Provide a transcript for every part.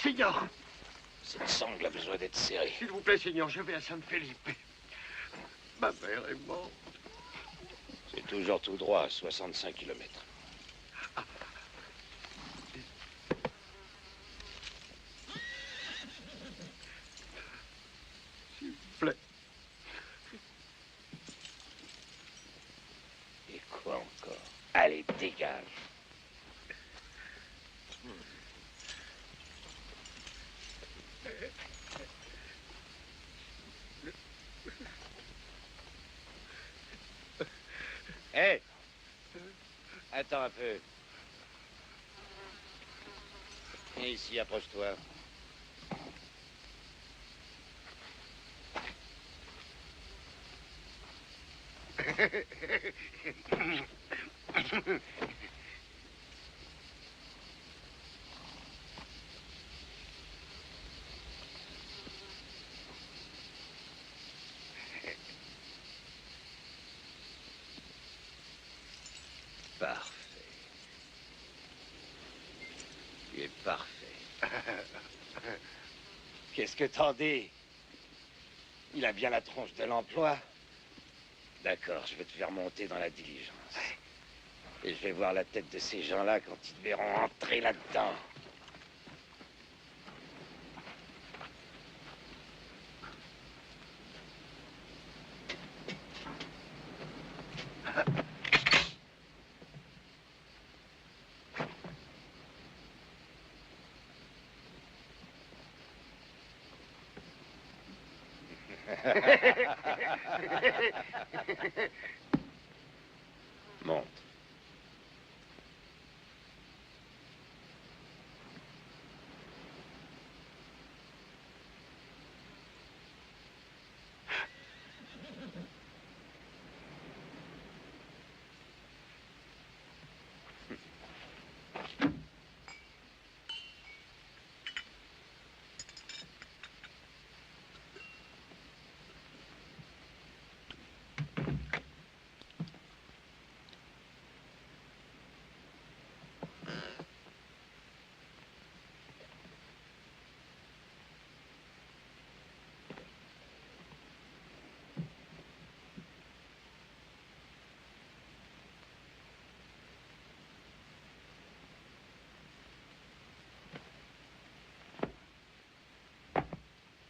Seigneur! Cette sangle a besoin d'être serrée. S'il vous plaît, Seigneur, je vais à San Felipe. Ma mère est morte. C'est toujours tout droit, à 65 kilomètres. S'il vous plaît. Et quoi encore? Allez, dégage. Hé! Hey, attends un peu. Viens ici, approche-toi. Parfait. Tu es parfait. Qu'est-ce que t'en dis? Il a bien la tronche de l'emploi. D'accord, je vais te faire monter dans la diligence. Et je vais voir la tête de ces gens-là quand ils te verront entrer là-dedans. Monte.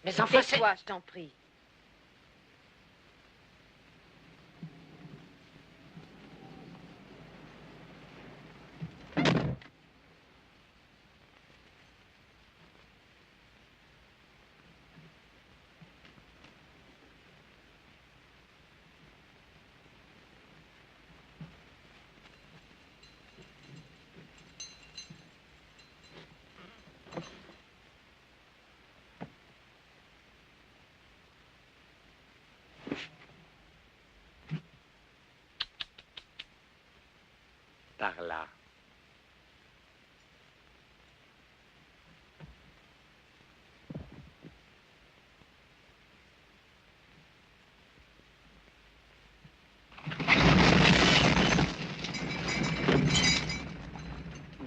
Mais enfin, c'est... Tais-toi, je t'en prie. Par là.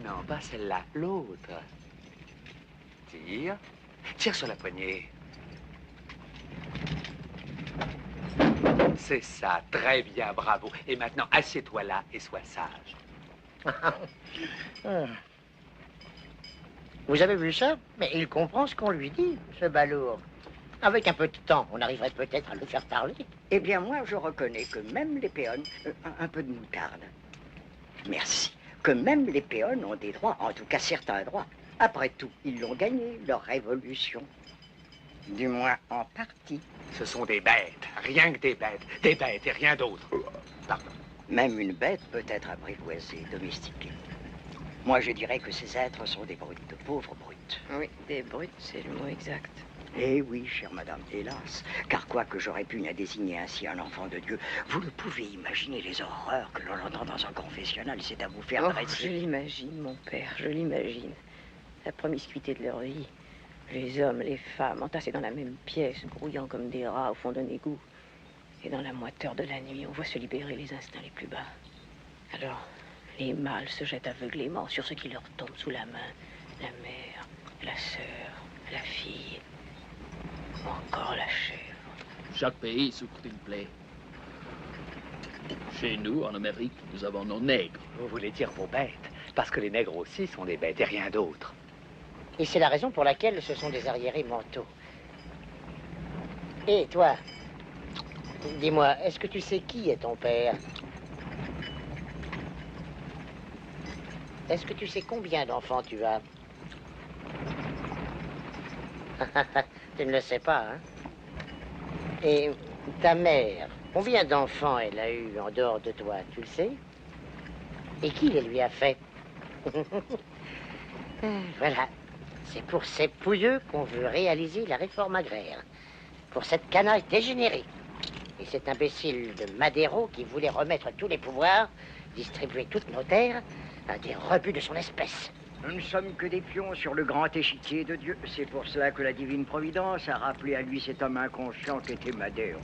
Non, pas celle-là, l'autre. Tire. Tire sur la poignée. C'est ça, très bien, bravo. Et maintenant, assieds-toi là et sois sage. Vous avez vu ça? Mais il comprend ce qu'on lui dit, ce balourd. Avec un peu de temps, on arriverait peut-être à le faire parler. Eh bien, moi, je reconnais que même les péons... un peu de moutarde. Merci. Que même les péons ont des droits, en tout cas certains droits. Après tout, ils l'ont gagné, leur révolution. Du moins, en partie. Ce sont des bêtes, rien que des bêtes. Des bêtes et rien d'autre. Pardon. Même une bête peut être apprivoisée, domestiquée. Moi, je dirais que ces êtres sont des brutes, de pauvres brutes. Oui, des brutes, c'est le mot exact. Eh oui, chère madame, hélas. Car quoique j'aurais pu désigner ainsi un enfant de Dieu, vous ne pouvez imaginer les horreurs que l'on entend dans un confessionnal. C'est à vous faire Je dresser. l'imagine, mon père, je l'imagine. La promiscuité de leur vie. Les hommes, les femmes, entassés dans la même pièce, grouillant comme des rats au fond d'un égout. Et dans la moiteur de la nuit, on voit se libérer les instincts les plus bas. Alors, les mâles se jettent aveuglément sur ce qui leur tombe sous la main. La mère, la sœur, la fille, ou encore la chèvre. Chaque pays souffre d'une plaie. Chez nous, en Amérique, nous avons nos nègres. Vous voulez dire vos bêtes, parce que les nègres aussi sont des bêtes et rien d'autre. Et c'est la raison pour laquelle ce sont des arriérés mentaux. Et toi, dis-moi, est-ce que tu sais qui est ton père? Est-ce que tu sais combien d'enfants tu as? Tu ne le sais pas, hein? Et ta mère, combien d'enfants elle a eu en dehors de toi, tu le sais? Et qui les lui a fait? Voilà. C'est pour ces pouilleux qu'on veut réaliser la réforme agraire. Pour cette canaille dégénérée. Et cet imbécile de Madero qui voulait remettre tous les pouvoirs, distribuer toutes nos terres à des rebuts de son espèce. Nous ne sommes que des pions sur le grand échiquier de Dieu. C'est pour cela que la divine providence a rappelé à lui cet homme inconscient qu'était Madero.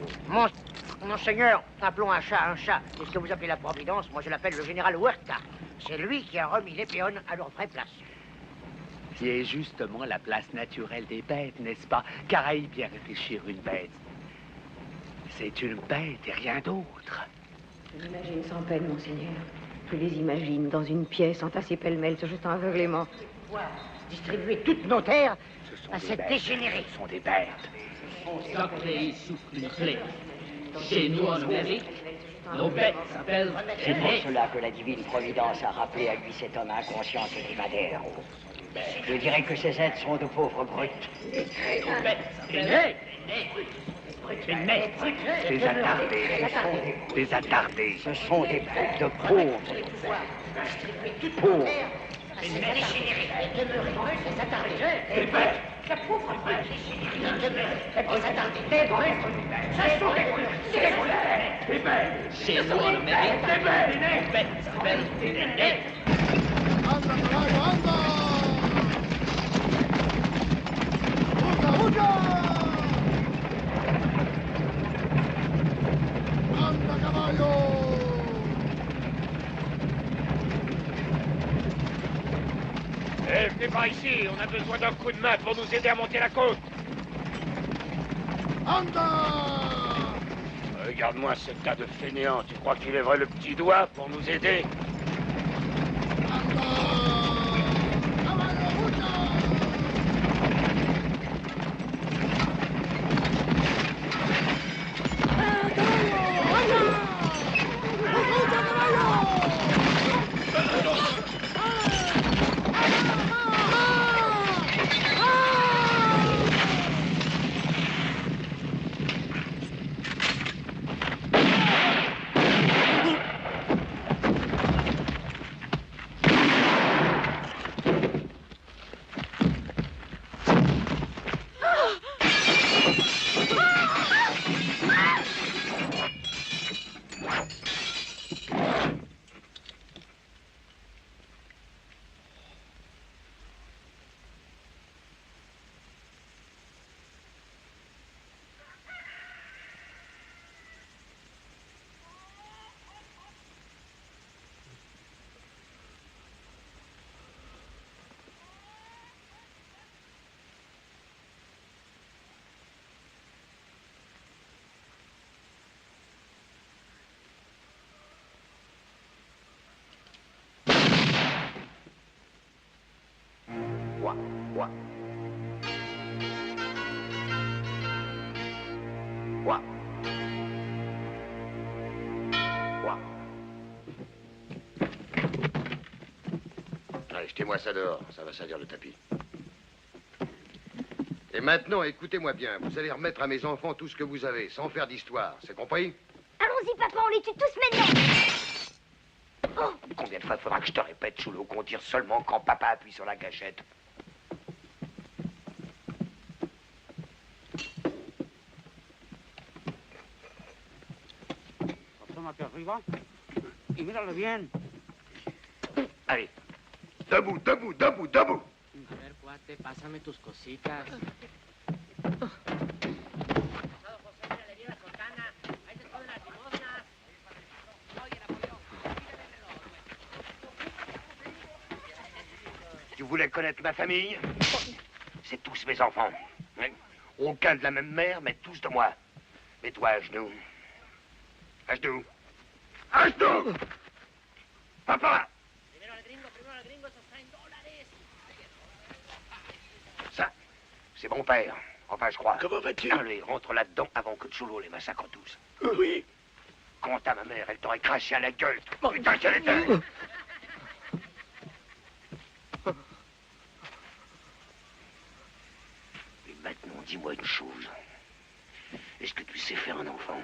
Monseigneur, appelons un chat un chat. C'est ce que vous appelez la providence, moi je l'appelle le général Huerta. C'est lui qui a remis les péons à leur vraie place. Qui est justement la place naturelle des bêtes, n'est-ce pas? Car à y bien réfléchir, une bête, c'est une bête et rien d'autre. Je l'imagine sans peine, monseigneur. Je les imagine dans une pièce, entassés pêle-mêle, se jetant aveuglément. Distribuer toutes nos terres Ce sont à des cette bêtes. dégénérée. Ce sont des bêtes. Chaque pays souffre d'une plaie. Chez nous, en Amérique, nos bêtes s'appellent C'est les pour nègres. cela que la divine providence a rappelé à lui cet homme inconscient qu'était Madero. Je dirais que ces êtres sont de pauvres brutes. Nos bêtes s'appellent les nègres. Des attardés. Des attardés. Ce sont des brutes de pauvres. Pauvres. Chez nous, en Amérique, nos bêtes s'appellent les nègres. ¡Anda, caballo, anda! ¡Huya, huya! ¡Anda, caballo! Eh, venez par ici, on a besoin d'un coup de main pour nous aider à monter la côte. ¡Anda! Regarde-moi ce tas de fainéants, tu crois qu'il lèverait le petit doigt pour nous aider? ¡Anda! ¡Caballo, huya! Quoi? Quoi? Allez, jetez-moi ça dehors, ça va salir le tapis. Et maintenant, écoutez-moi bien, vous allez remettre à mes enfants tout ce que vous avez, sans faire d'histoire, c'est compris? Allons-y, papa, on les tue tous maintenant. Oh, combien de fois faudra que je te répète, Choulo, qu'on tire seulement quand papa appuie sur la gâchette? Asómate arriba y mírale bien. Allez, debout, debout, debout, debout. A ver, cuate, pásame tus cositas. Tu voulais connaître ma famille? C'est tous mes enfants. Aucun de la même mère, mais tous de moi. Mets-toi à genoux. À genoux. À genoux! Papa! Ça, c'est mon père. Enfin, je crois. Comment vas-tu? Allez, rentre là-dedans avant que Chulo les massacre tous. Oui. Quant à ma mère, elle t'aurait craché à la gueule. Putain, qu'elle était! Et maintenant, dis-moi une chose. Est-ce que tu sais faire un enfant?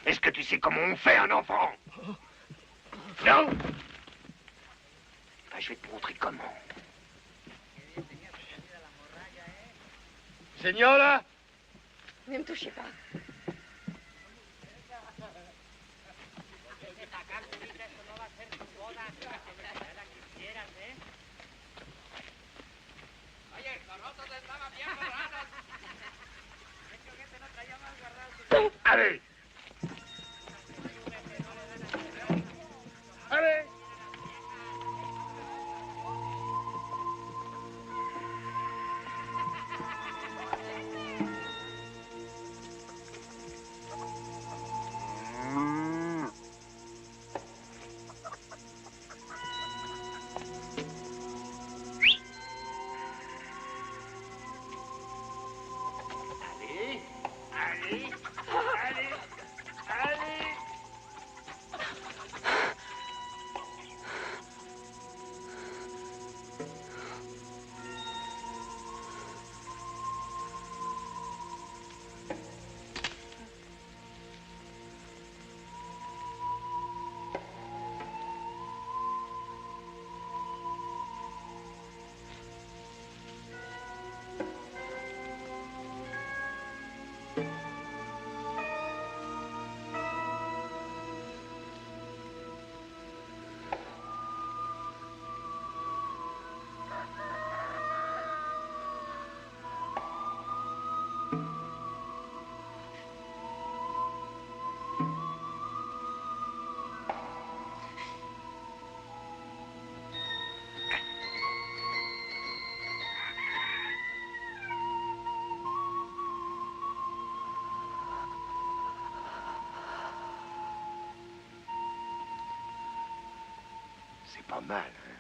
Est-ce que tu sais comment on fait un enfant? Non? Ben, je vais te montrer comment. Señora! Ne me touchez pas. Allez! Allez! Allez! Allez! Allez! C'est pas mal, hein?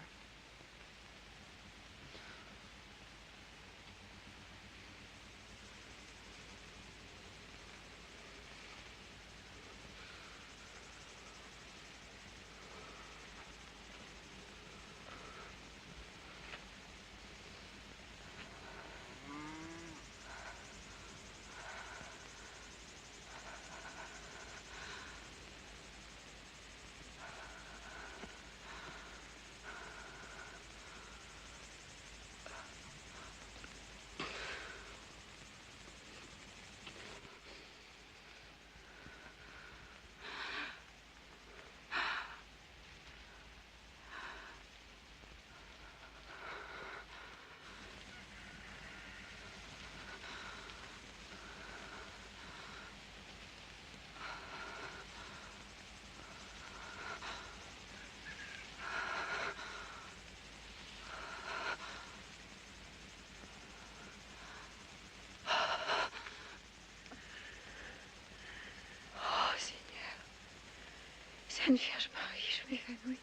Sainte Vierge Marie, je m'évanouis.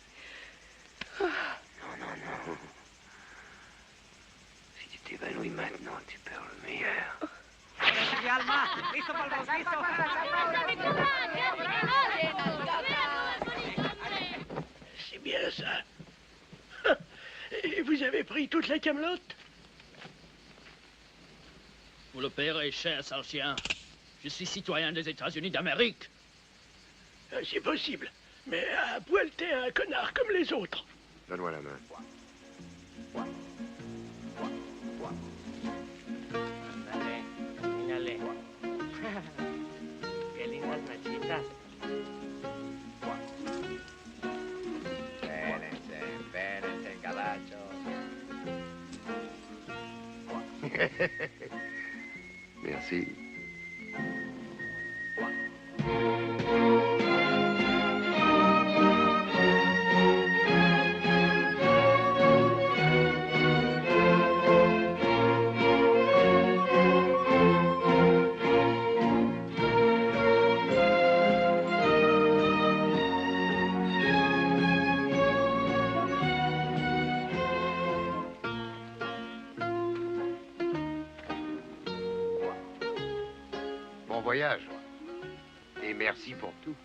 Non, non, non. Si tu t'évanouis maintenant, tu perds le meilleur. Sigue, Alma. Listo para el rostizo. C'est bien ça. Et vous avez pris toute la camelote? Vous le paierez cher, Sargent. Je suis citoyen des États-Unis d'Amérique. C'est possible. Mais à poil, t'es un connard comme les autres. Donne-moi la main. Mírale. Qué lindas machitas. Espérense, caballo. Merci. Bon voyage. Et merci pour tout.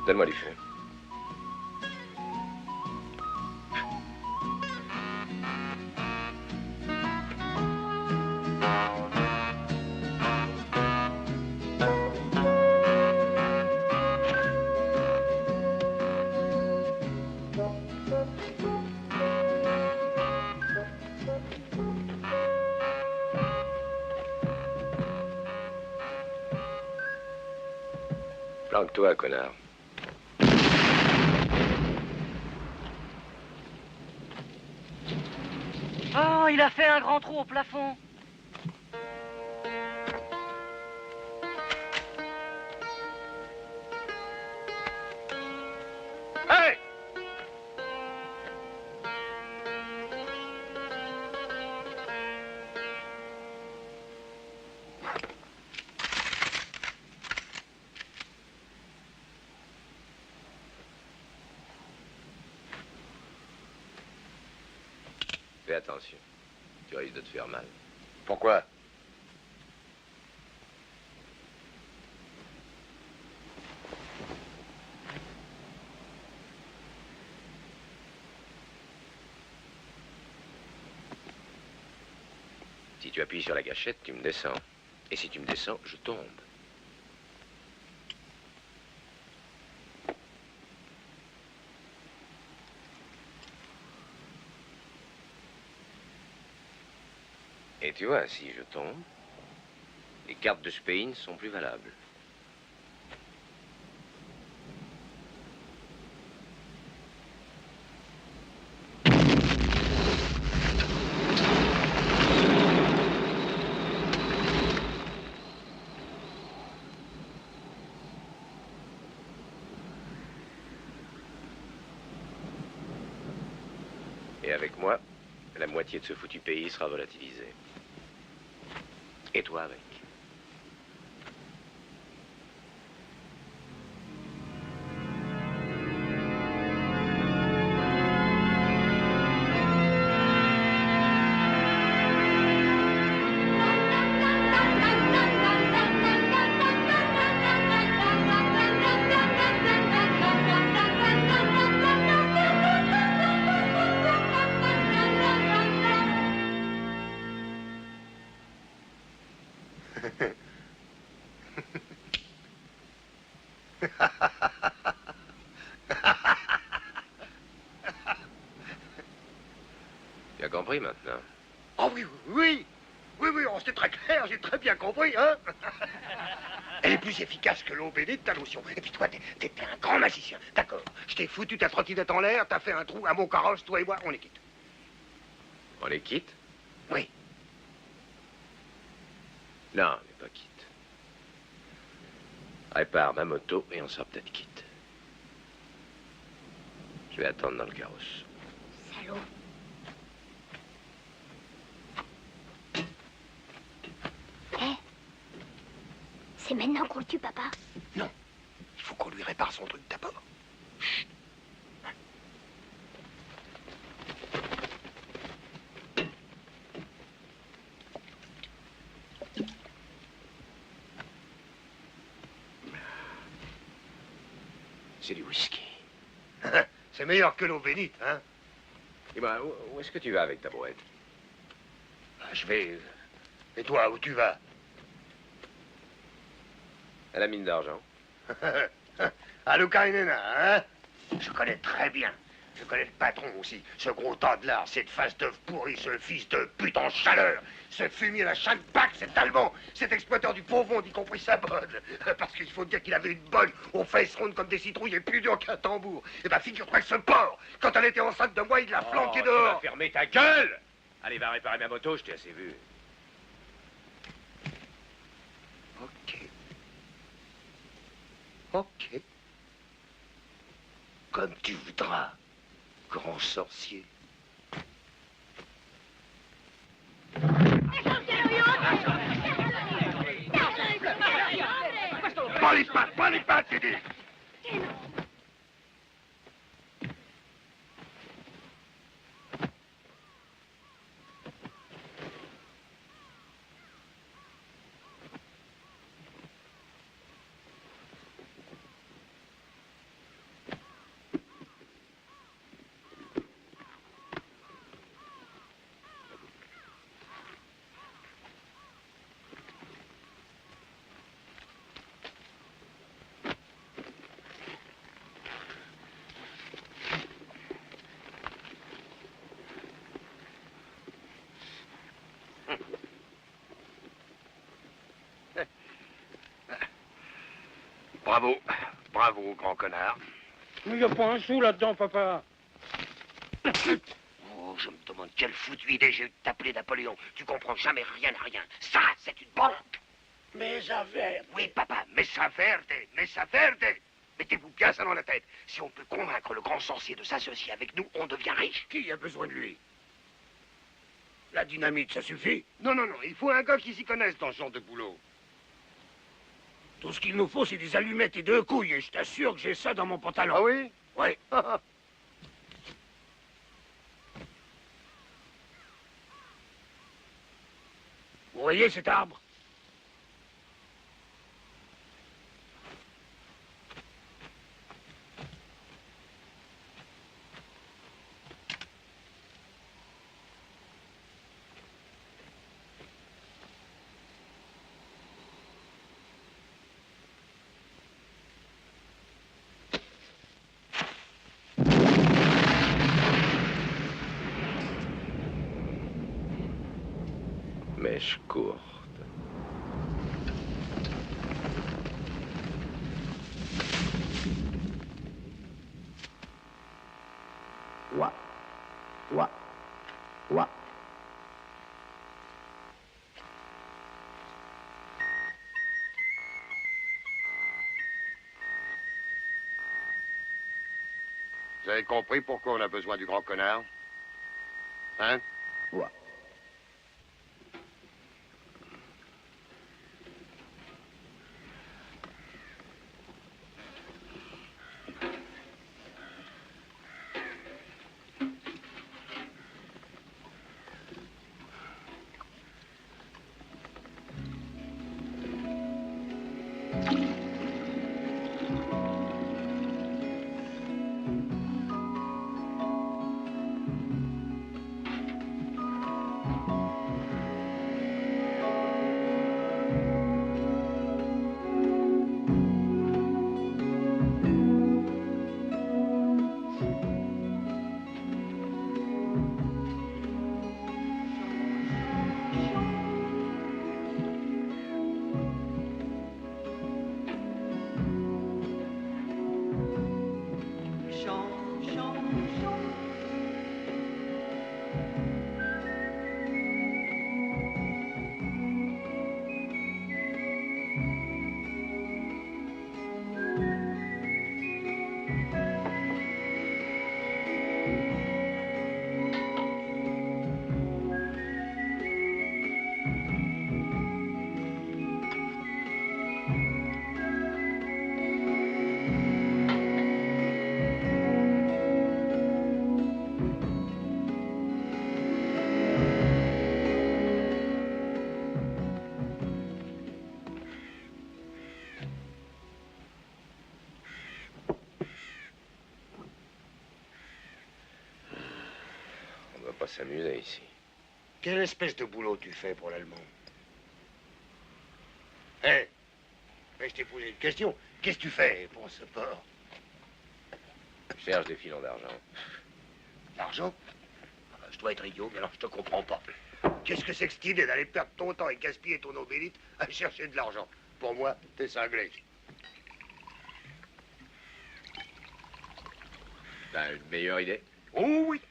Donne-moi du feu. Planque-toi, connard. Oh, il a fait un grand trou au plafond. Hey! Fais attention. Tu risques de te faire mal. Pourquoi? Si tu appuies sur la gâchette, tu me descends. Et si tu me descends, je tombe. Et tu vois, si je tombe, les cartes de Spain sont plus valables. Et avec moi, la moitié de ce foutu pays sera volatilisée. Et toi avec. Tu as compris maintenant? Oh oui, oui, oui, oui, oh, c'était très clair, j'ai très bien compris, hein. Elle est plus efficace que l'eau bénite, ta lotion. Et puis toi, t'es un grand magicien, d'accord. Je t'ai foutu ta trottinette en l'air, t'as fait un trou à mon carrosse, toi et moi, on les quitte. On les quitte? Oui. Non, on n'est pas quitte. Répare ma moto et on sera peut-être quitte. Je vais attendre dans le carrosse. Salaud. Eh, c'est maintenant qu'on le tue, papa. Non, il faut qu'on lui répare son truc d'abord. Chut. C'est du whisky. C'est meilleur que l'eau bénite, hein. Dis-moi, où est-ce que tu vas avec ta brouette? Je vais... Et toi, où tu vas? À la mine d'argent. À Lukainena, hein? Je connais très bien. Je connais le patron aussi. Ce gros tas de lard, cette face d'œuf pourri, ce fils de pute en chaleur. Ce fumier à chaque bac, cet Allemand. Cet exploiteur du pauvre monde, y compris sa bonne. Parce qu'il faut dire qu'il avait une bonne aux fesses rondes comme des citrouilles et plus dur qu'un tambour. Eh ben, figure-toi que ce porc, quand elle était enceinte de moi, il l'a flanqué Tu dehors. vas fermer ta gueule! Allez, va réparer ma moto, je t'ai assez vu. Ok. Ok. Comme tu voudras, grand sorcier. Pas les pattes, j'ai dit. Bravo. Bravo, grand connard. Mais y a pas un sou là-dedans, papa. Oh, je me demande quelle foutue idée j'ai eu de t'appeler Napoléon. Tu comprends jamais rien à rien. Ça, c'est une banque. Mes affaires. Oui, papa, messa verde, messa verde. Mettez-vous bien ça dans la tête. Si on peut convaincre le grand sorcier de s'associer avec nous, on devient riche. Qui a besoin de lui? La dynamite, ça suffit? Non, non, non, il faut un gars qui s'y connaisse dans ce genre de boulot. Tout ce qu'il nous faut, c'est des allumettes et 2 couilles, et je t'assure que j'ai ça dans mon pantalon. Ah oui? Oui. Vous voyez cet arbre? Mèche courte. Ouah. Ouah. Ouah. Vous avez compris pourquoi on a besoin du grand connard? Hein? Ouah. On va pas s'amuser ici. Quelle espèce de boulot tu fais pour l'Allemand? Hé, je t'ai posé une question. Qu'est-ce que tu fais pour ce port? Je cherche des filons d'argent. L'argent? Je dois être idiot, mais alors je te comprends pas. Qu'est-ce que c'est que cette idée d'aller perdre ton temps et gaspiller ton obélite à chercher de l'argent? Pour moi, t'es cinglé. T'as une meilleure idée? Oh oui!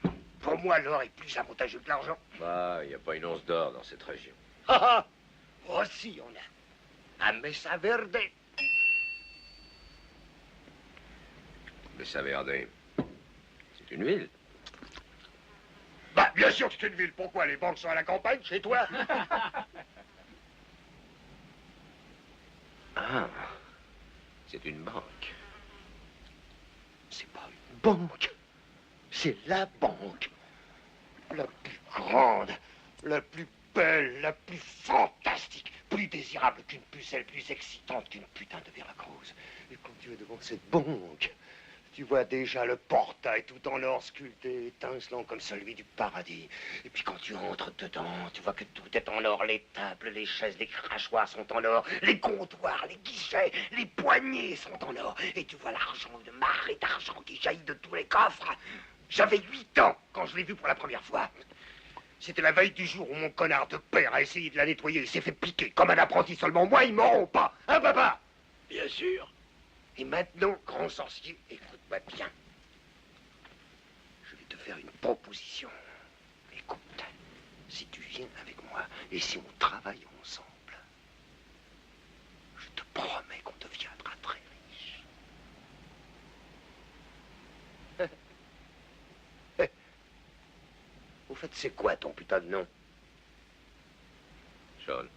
Pour moi, l'or est plus avantageux que l'argent. Bah, il n'y a pas une once d'or dans cette région. Ah ah! Oh si, on a. À Mesa Verde. Mesa Verde, c'est une ville. Bah, bien sûr que c'est une ville. Pourquoi? Les banques sont à la campagne, chez toi? Ah, c'est une banque. C'est pas une banque. C'est la banque. La plus grande, la plus belle, la plus fantastique, plus désirable qu'une pucelle, plus excitante qu'une putain de Veracruz. Et quand tu es devant cette banque, tu vois déjà le portail tout en or sculpté, étincelant comme celui du paradis. Et puis quand tu entres dedans, tu vois que tout est en or. Les tables, les chaises, les crachoirs sont en or. Les comptoirs, les guichets, les poignées sont en or. Et tu vois l'argent, une marée d'argent qui jaillit de tous les coffres. J'avais 8 ans quand je l'ai vu pour la première fois. C'était la veille du jour où mon connard de père a essayé de la nettoyer. Il s'est fait piquer comme un apprenti seulement. Moi, ils m'auront pas. Hein, papa? Bien sûr. Et maintenant, grand sorcier, écoute-moi bien. Je vais te faire une proposition. Écoute, si tu viens avec moi et si on travaille ensemble, je te promets qu'on deviendra très riche. Au fait, c'est quoi ton putain de nom? John.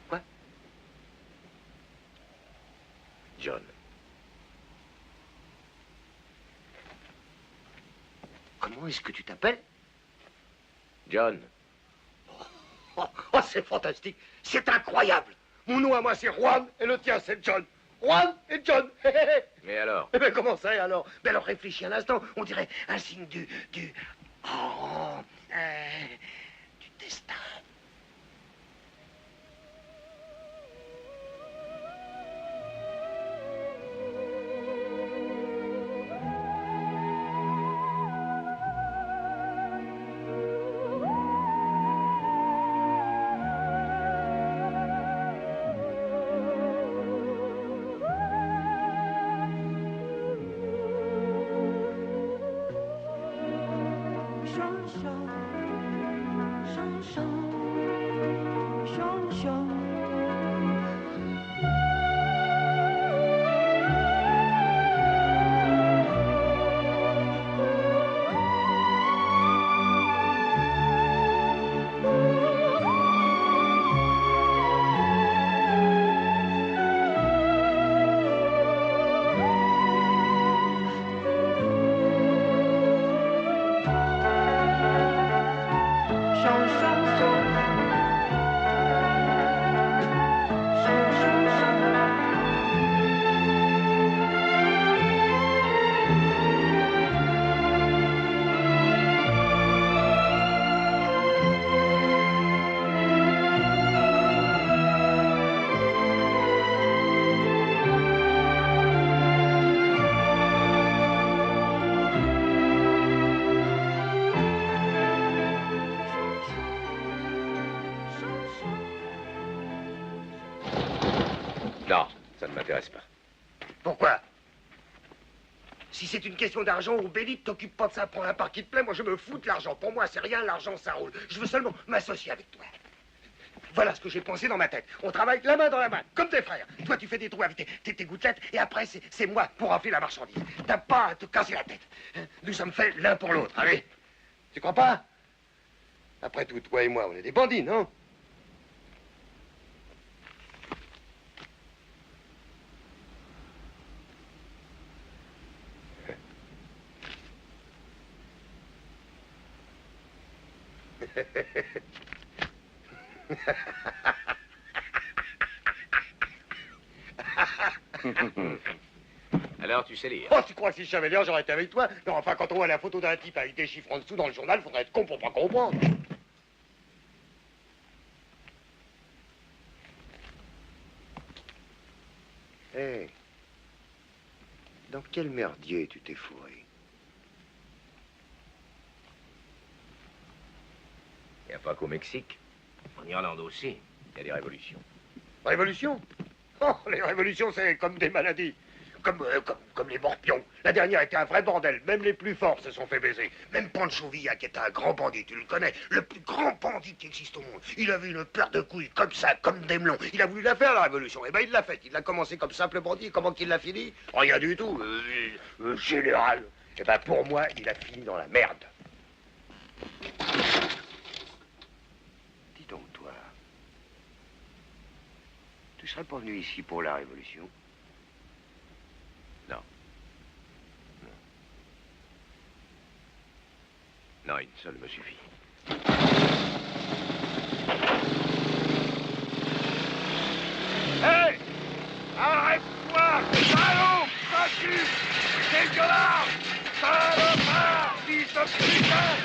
Quoi? John. Comment est-ce que tu t'appelles? John. Oh, c'est fantastique. C'est incroyable. Mon nom à moi, c'est Juan, et le tien, c'est John. Juan et John. Mais alors? Eh bien, comment ça, alors? Ben alors, réfléchis un instant. On dirait un signe du destin. Non, ça ne m'intéresse pas. Pourquoi? Si c'est une question d'argent, ou Béli, t'occupe pas de ça, prends la part qui te plaît, moi je me fous de l'argent. Pour moi, c'est rien, l'argent, ça roule. Je veux seulement m'associer avec toi. Voilà ce que j'ai pensé dans ma tête. On travaille la main dans la main, comme tes frères. Toi, tu fais des trous avec tes gouttelettes, et après, c'est moi pour remplir la marchandise. T'as pas à te casser la tête. Nous sommes faits l'un pour l'autre, allez. Tu crois pas? Après tout, toi et moi, on est des bandits, non? Alors, tu sais lire. Oh, tu crois que si je savais lire, j'aurais été avec toi? Non, enfin, quand on voit la photo d'un type avec des chiffres en dessous dans le journal, faudrait être con pour pas comprendre. Hé, hey, dans quel merdier tu t'es fourré? Il n'y a pas qu'au Mexique. En Irlande aussi, il y a des révolutions. Révolution? Oh, les révolutions, c'est comme des maladies. Comme les morpions. La dernière était un vrai bordel. Même les plus forts se sont fait baiser. Même Pancho Villa, qui était un grand bandit, tu le connais, le plus grand bandit qui existe au monde. Il avait une paire de couilles comme ça, comme des melons. Il a voulu la faire, la révolution. Eh ben, il l'a faite. Il a commencé comme simple bandit. Comment qu'il l'a fini? Rien du tout. Général. Eh ben, pour moi, il a fini dans la merde. Dis donc, toi. Tu serais pas venu ici pour la révolution? Non. Non, une seule me suffit. Hé! Arrête-toi! Salaud! Vacu! Dégueulasse! Salopard! Fils de putain!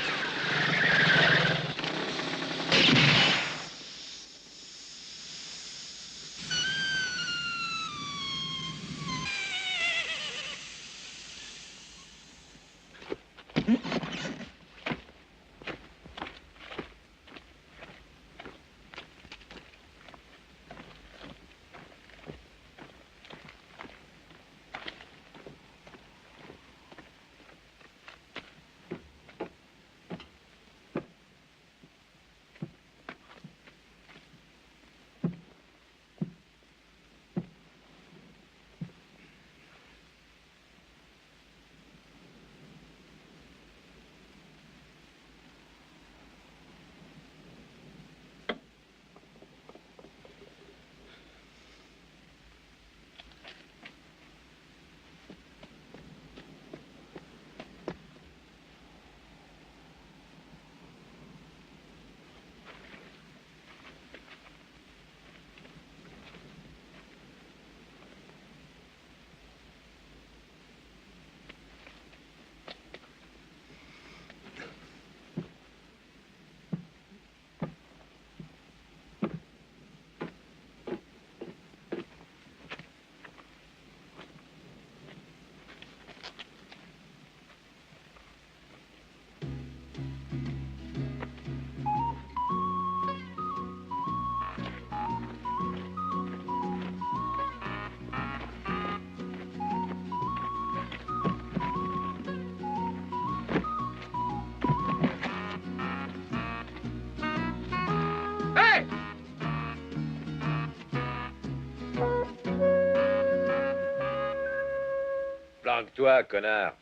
temps que toi, connard.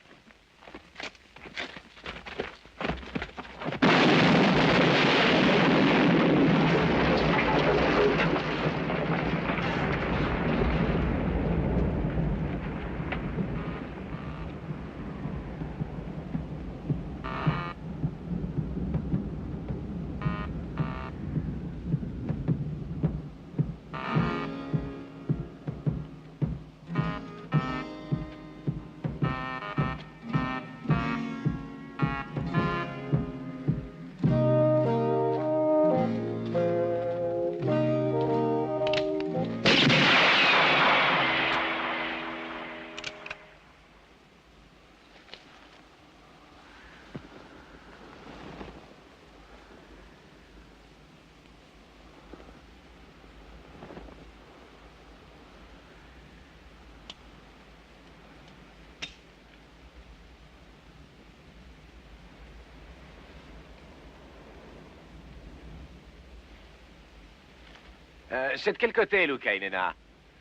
C'est de quel côté, Luca Inena?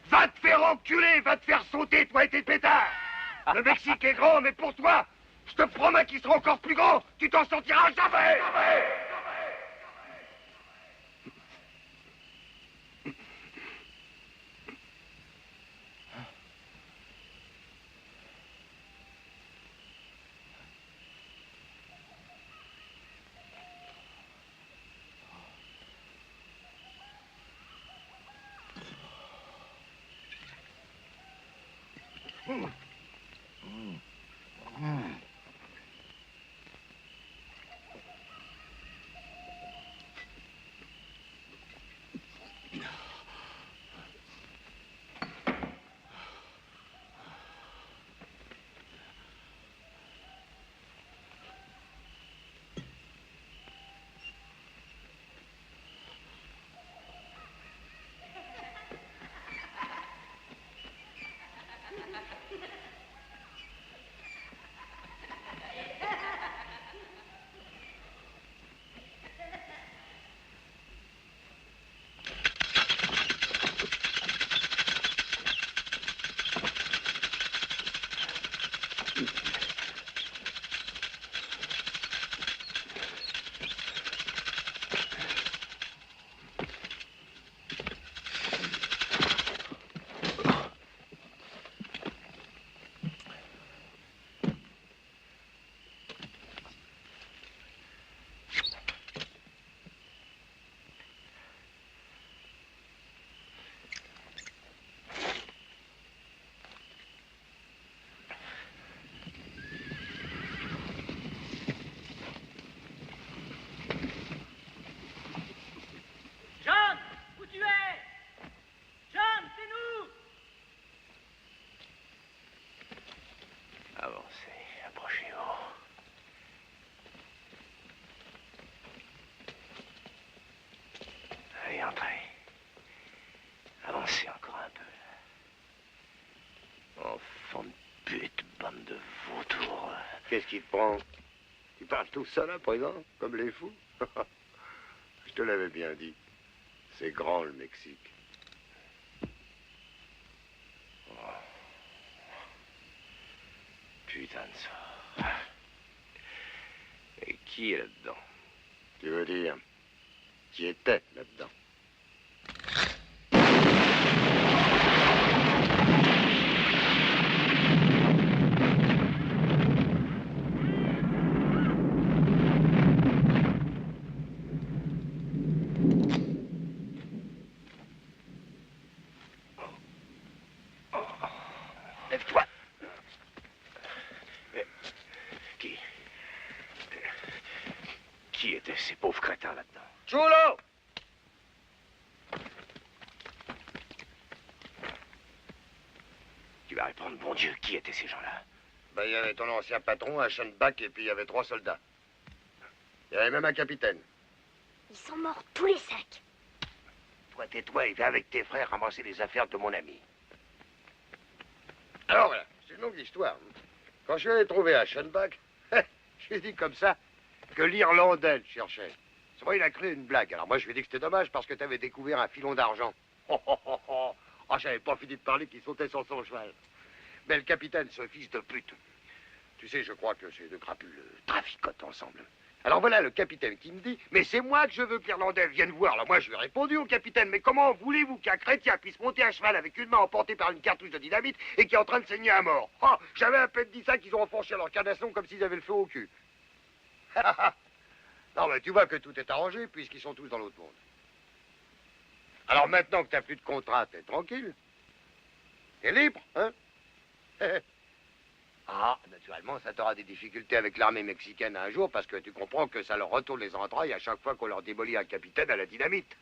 Va te faire enculer, va te faire sauter, toi et tes pétards. Le Mexique est grand, mais pour toi, je te promets qu'il sera encore plus grand. Tu t'en sortiras jamais. Avancez encore un peu. Enfant de pute, bande de vautours. Qu'est-ce qui te prend? Tu parles tout seul à présent, comme les fous? Je te l'avais bien dit. C'est grand, le Mexique. Oh. Putain de sort. Et qui est là-dedans? Tu veux dire, qui était là-dedans? Lève-toi. Qui étaient ces pauvres crétins là-dedans? Chulo! Tu vas répondre, bon Dieu, qui étaient ces gens-là? Ben, il y avait ton ancien patron, un Schoenbach, et puis il y avait 3 soldats. Il y avait même un capitaine. Ils sont morts tous les 5. Toi, tais-toi et viens avec tes frères ramasser les affaires de mon ami. Alors voilà, c'est une longue histoire. Quand je l'ai trouvé à Schoenbach, j'ai dit comme ça que l'Irlandais le cherchait. C'est vrai, il a créé une blague. Alors moi, je lui ai dit que c'était dommage parce que tu avais découvert un filon d'argent. Oh, j'avais pas fini de parler qu'il sautait sur son cheval. Mais le capitaine, ce fils de pute. Tu sais, je crois que ces deux crapules traficotent ensemble. Alors voilà le capitaine qui me dit, mais c'est moi que je veux que l'Irlandais vienne voir. Alors moi, je lui ai répondu au capitaine, mais comment voulez-vous qu'un chrétien puisse monter à cheval avec une main emportée par une cartouche de dynamite et qui est en train de saigner à mort? Oh, j'avais à peine dit ça qu'ils ont enfoncé leur canasson comme s'ils avaient le feu au cul. Non, mais tu vois que tout est arrangé puisqu'ils sont tous dans l'autre monde. Alors maintenant que t'as plus de contrat, t'es tranquille. T'es libre, hein? Ah, naturellement, ça t'aura des difficultés avec l'armée mexicaine un jour parce que tu comprends que ça leur retourne les entrailles à chaque fois qu'on leur démolit un capitaine à la dynamite.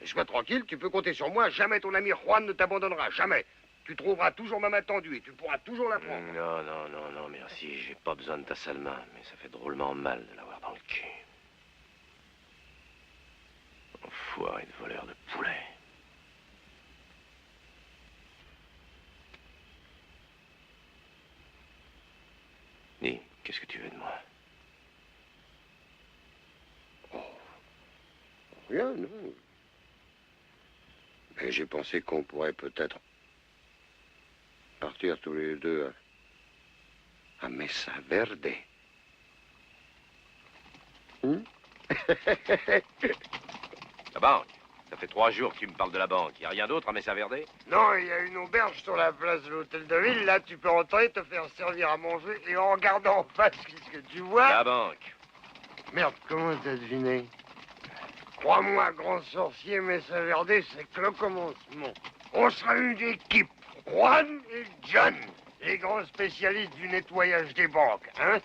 Mais sois tranquille, tu peux compter sur moi, jamais ton ami Juan ne t'abandonnera, jamais. Tu trouveras toujours ma main tendue et tu pourras toujours la prendre. Non, non, non, non, merci, j'ai pas besoin de ta sale main, mais ça fait drôlement mal de l'avoir dans le cul. Enfoiré de voleur de poulet. Dis, qu'est-ce que tu veux de moi? Rien, non. Mais j'ai pensé qu'on pourrait peut-être partir tous les deux à Mesa Verde. La banque? Ça fait 3 jours que tu me parles de la banque. Y a rien d'autre à Mesa Verde? Non, il y a une auberge sur la place de l'hôtel de ville. Là, tu peux entrer, te faire servir à manger et en regardant en face, qu'est-ce que tu vois? La banque. Merde, comment t'as deviné? Crois-moi, grand sorcier, Mesa Verde, c'est que le commencement. On sera une équipe. Juan et John, les grands spécialistes du nettoyage des banques, hein?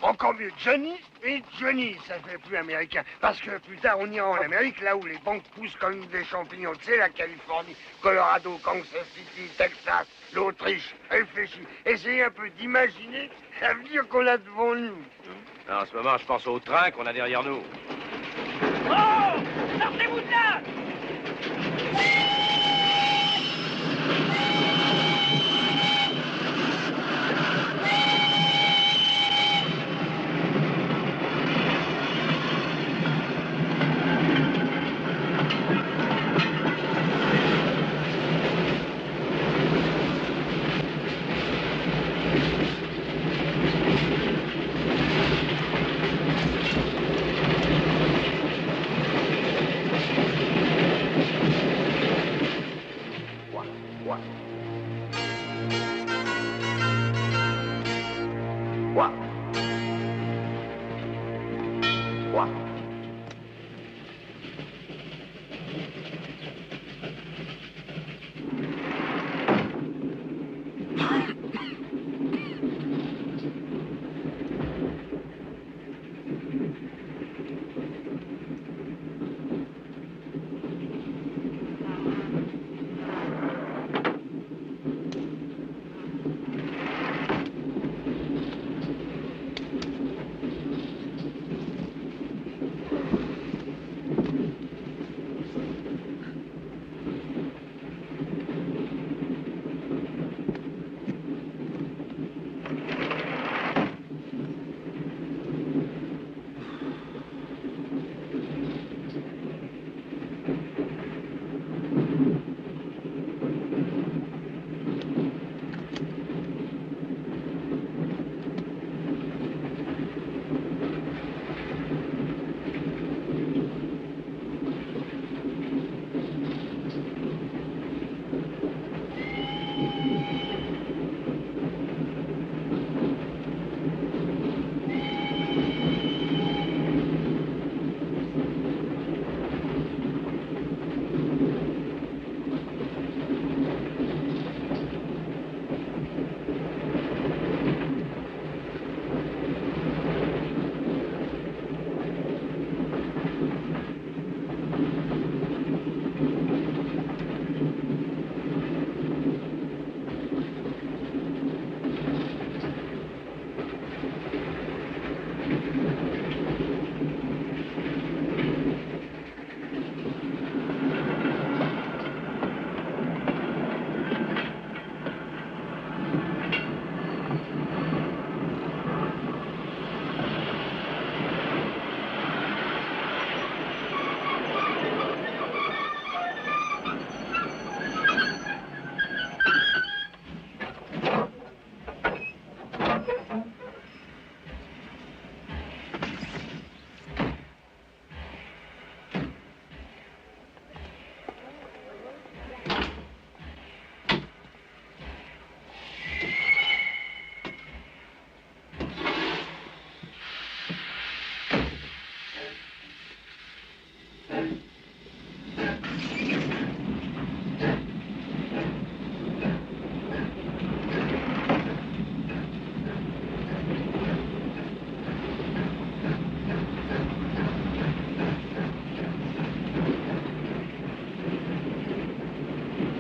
Encore mieux, Johnny et Johnny, ça fait plus américain. Parce que plus tard, on ira en Amérique, là où les banques poussent comme des champignons. Tu sais, la Californie, Colorado, Kansas City, Texas, l'Autriche. Réfléchis. Essayez un peu d'imaginer l'avenir qu'on a devant nous. Non, en ce moment, je pense au train qu'on a derrière nous. Oh! Sortez-vous de là!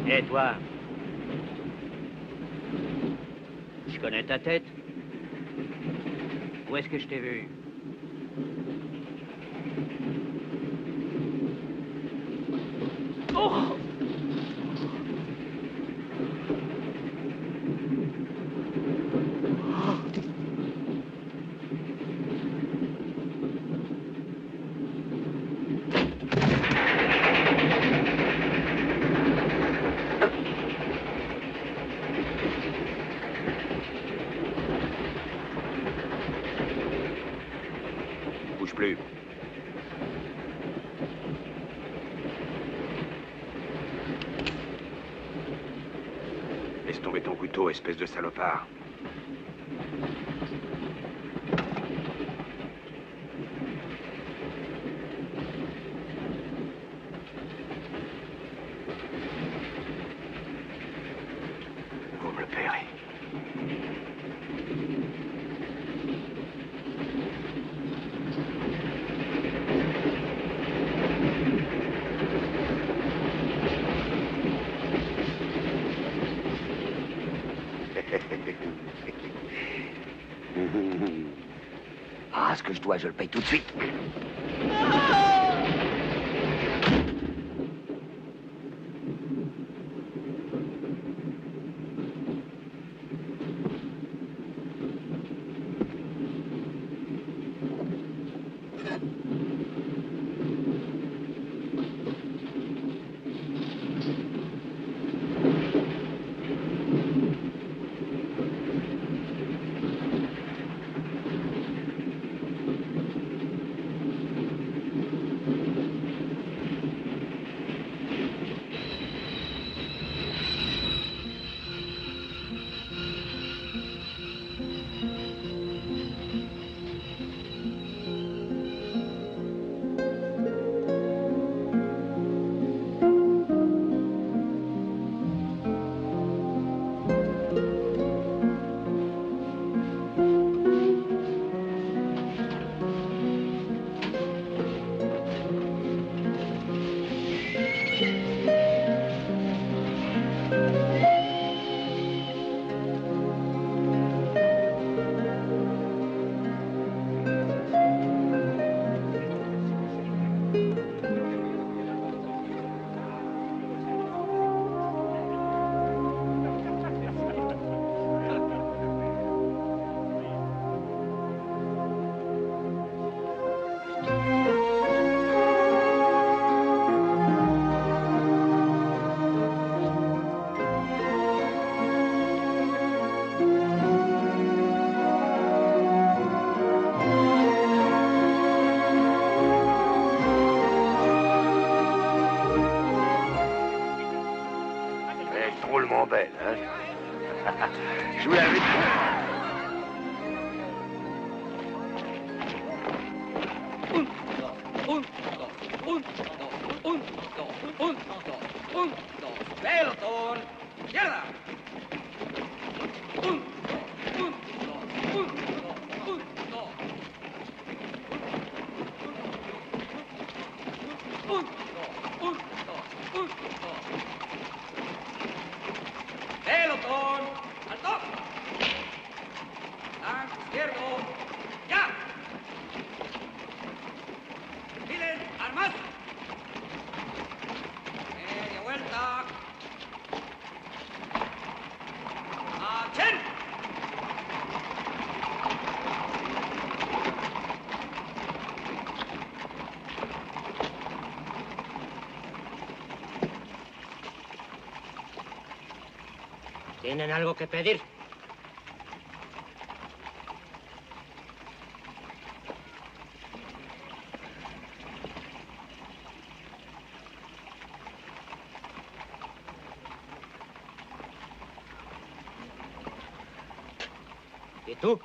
Et toi? Je connais ta tête. Où est-ce que je t'ai vu? Oh! Bouge plus. Laisse tomber ton couteau, espèce de salopard. Vous me le paierez. Ah, ce que je dois, je le paye tout de suite. Drôlement belle, hein? Je vous l'avais dit. Peltoon! Izquierda! Pelotón! ¡Alto! Flanco izquierdo. ¡Ya! ¡Miren! ¡Armas! Media vuelta. ¡Marchen! ¿Tienen algo que pedir? ¿Y tú?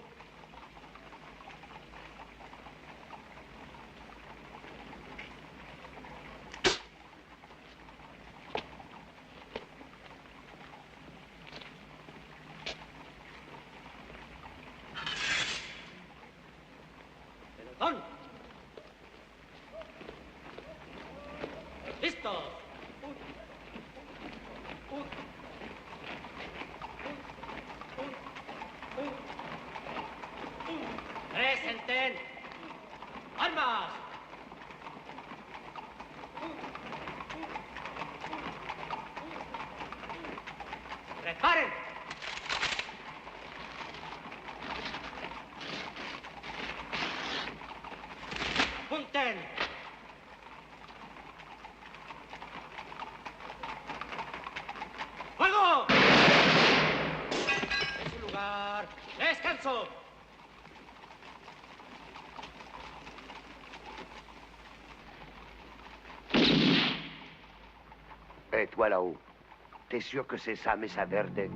Pelotón. ¡Listos! Presenten. Armas. Preparen. Apunten. ¡Fuego! En su lugar. Descanso. Et toi là-haut, t'es sûr que c'est ça, Mesa Verde?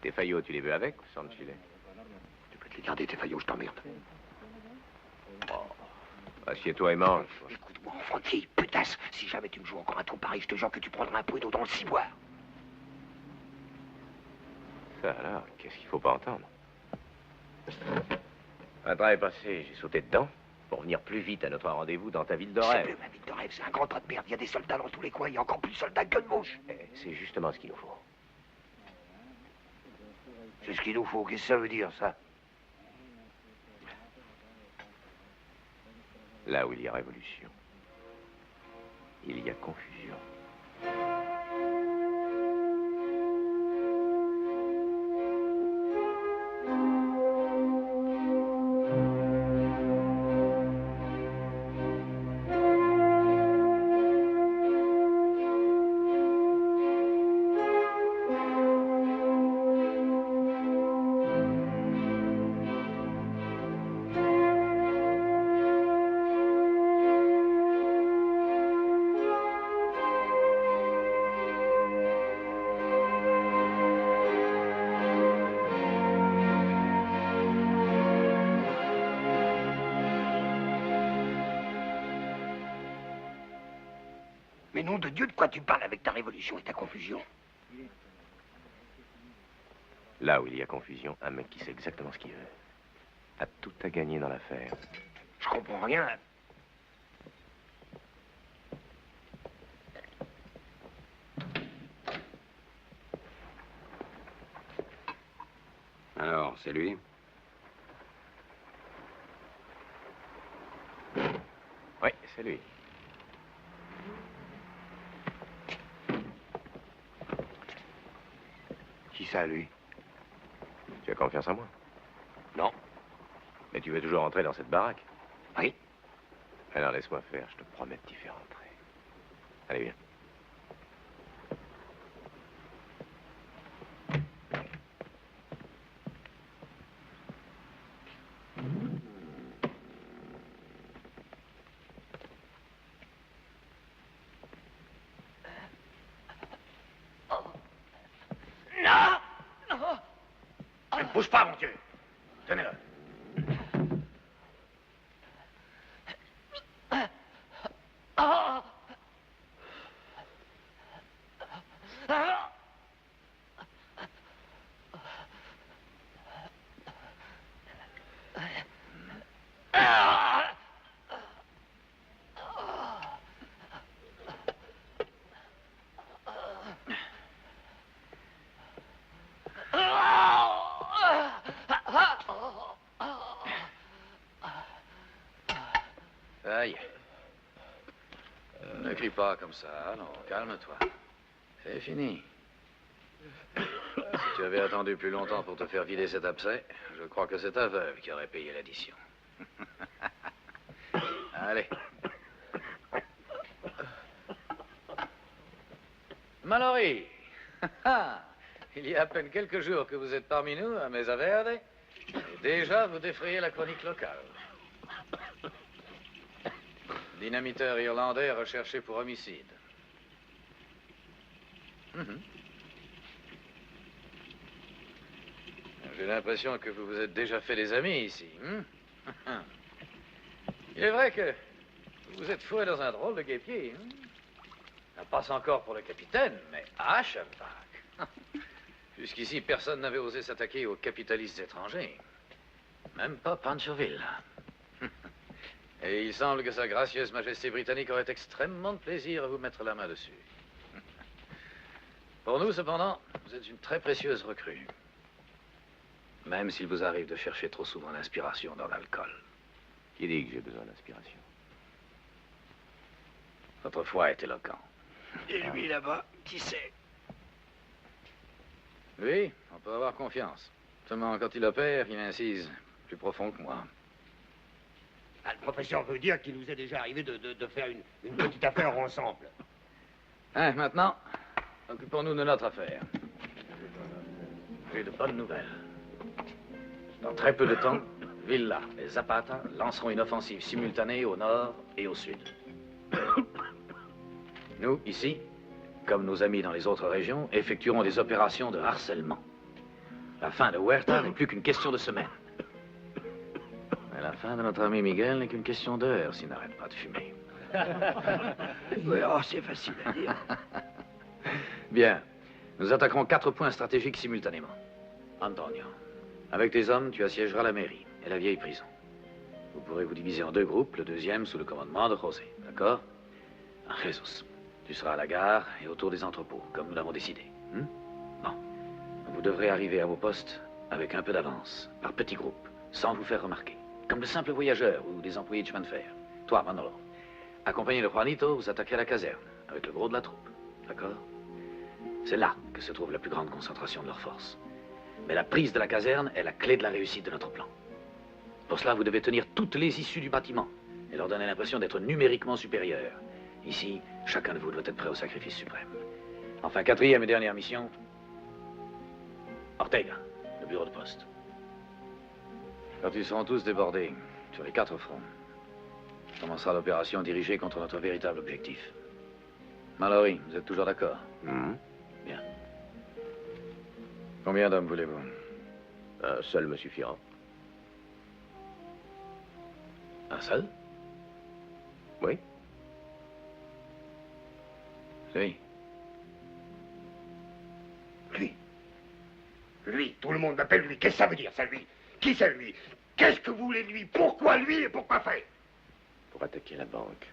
Tes faillots, tu les veux avec ou sans le filet? Tu peux te les garder, tes faillots, je t'emmerde. Oh. Assieds-toi et mange. Écoute-moi, Francky, putasse, si jamais tu me joues encore un tour pareil, je te jure que tu prendras un peu d'eau dans le ciboire. Ça alors, qu'est-ce qu'il faut pas entendre? Un train est passé, j'ai sauté dedans pour venir plus vite à notre rendez-vous dans ta ville de C'est rêve. plus ma ville de rêve, c'est un grand tas de merde. Il y a des soldats dans tous les coins, il y a encore plus de soldats que de mouches. C'est justement ce qu'il nous faut. C'est ce qu'il nous faut, qu'est-ce que ça veut dire, ça? Là où il y a révolution, il y a confusion. Mais nom de Dieu, de quoi tu parles avec ta révolution et ta confusion? Là où il y a confusion, un mec qui sait exactement ce qu'il veut a tout à gagner dans l'affaire. Je comprends rien. Alors, c'est lui? Oui, c'est lui. Qui ça, lui? Tu as confiance en moi? Non. Mais tu veux toujours entrer dans cette baraque? Oui. Alors laisse-moi faire, je te promets de t'y faire entrer. Allez, viens. Ne bouge pas, mon Dieu. Tenez-le. crie pas comme ça. Non, calme-toi. C'est fini. Si tu avais attendu plus longtemps pour te faire vider cet abcès, je crois que c'est ta veuve qui aurait payé l'addition. Allez. Mallory. Il y a à peine quelques jours que vous êtes parmi nous à Mesa Verde, et déjà vous défrayez la chronique locale. Dynamiteur irlandais recherché pour homicide. J'ai l'impression que vous vous êtes déjà fait des amis ici. Il est vrai que vous vous êtes foué dans un drôle de guêpier. Ça passe encore pour le capitaine, mais à cheval. Jusqu'ici, personne n'avait osé s'attaquer aux capitalistes étrangers. Même pas Panchoville. Et il semble que sa gracieuse majesté britannique aurait extrêmement de plaisir à vous mettre la main dessus. Pour nous, cependant, vous êtes une très précieuse recrue. Même s'il vous arrive de chercher trop souvent l'inspiration dans l'alcool. Qui dit que j'ai besoin d'inspiration? Votre foi est éloquent. Et lui, là-bas, qui sait? Oui, on peut avoir confiance. Seulement, quand il opère, il incise plus profond que moi. Ah, le professeur veut dire qu'il nous est déjà arrivé de faire une petite affaire ensemble. Hein, maintenant, occupons-nous de notre affaire. J'ai de bonnes nouvelles. Dans très peu de temps, Villa et Zapata lanceront une offensive simultanée au nord et au sud. Nous, ici, comme nos amis dans les autres régions, effectuerons des opérations de harcèlement. La fin de Huerta n'est plus qu'une question de semaines. Mais la fin de notre ami Miguel n'est qu'une question d'heures s'il n'arrête pas de fumer. Oui, oh, c'est facile à dire. Bien. Nous attaquerons 4 points stratégiques simultanément. Antonio, avec tes hommes, tu assiégeras la mairie et la vieille prison. Vous pourrez vous diviser en 2 groupes, le deuxième sous le commandement de José, d'accord? Jesus, tu seras à la gare et autour des entrepôts, comme nous l'avons décidé. Bon. Vous devrez arriver à vos postes avec un peu d'avance, par petits groupes, sans vous faire remarquer. Comme de simples voyageurs ou des employés de chemin de fer. Toi, Manolo, accompagné de Juanito, vous attaquez à la caserne, avec le gros de la troupe, d'accord? C'est là que se trouve la plus grande concentration de leurs forces. Mais la prise de la caserne est la clé de la réussite de notre plan. Pour cela, vous devez tenir toutes les issues du bâtiment et leur donner l'impression d'être numériquement supérieurs. Ici, chacun de vous doit être prêt au sacrifice suprême. Enfin, 4e et dernière mission. Ortega, le bureau de poste. Quand ils seront tous débordés, sur les 4 fronts, commencera l'opération dirigée contre notre véritable objectif. Mallory, vous êtes toujours d'accord? Bien. Combien d'hommes voulez-vous? Un seul me suffira. Un seul? Oui. Oui. Lui, tout le monde m'appelle lui. Qu'est-ce que ça veut dire, ça, lui? Qui c'est, lui? Qu'est-ce que vous voulez de lui? Pourquoi lui et pourquoi faire? Pour attaquer la banque.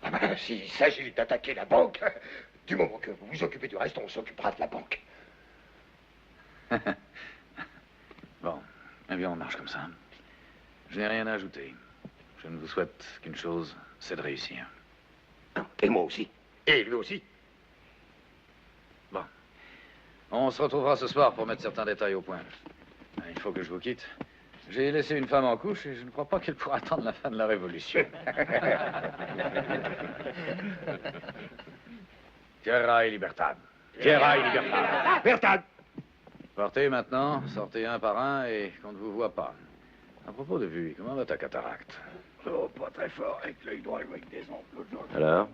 Ah ben, s'il s'agit d'attaquer la banque, du moment que vous vous occupez du reste, on s'occupera de la banque. Bon, eh bien, on marche comme ça. Je n'ai rien à ajouter. Je ne vous souhaite qu'une chose, c'est de réussir. Et moi aussi. Et lui aussi. Bon. On se retrouvera ce soir pour mettre certains détails au point. Il faut que je vous quitte. J'ai laissé une femme en couche et je ne crois pas qu'elle pourra attendre la fin de la Révolution. Tierra et libertad. Tierra et libertad. Libertad. Partez maintenant, sortez un par un et qu'on ne vous voit pas. À propos de vue, comment va ta cataracte? Oh, pas très fort, avec l'œil droit avec des amples jaunes. Alors?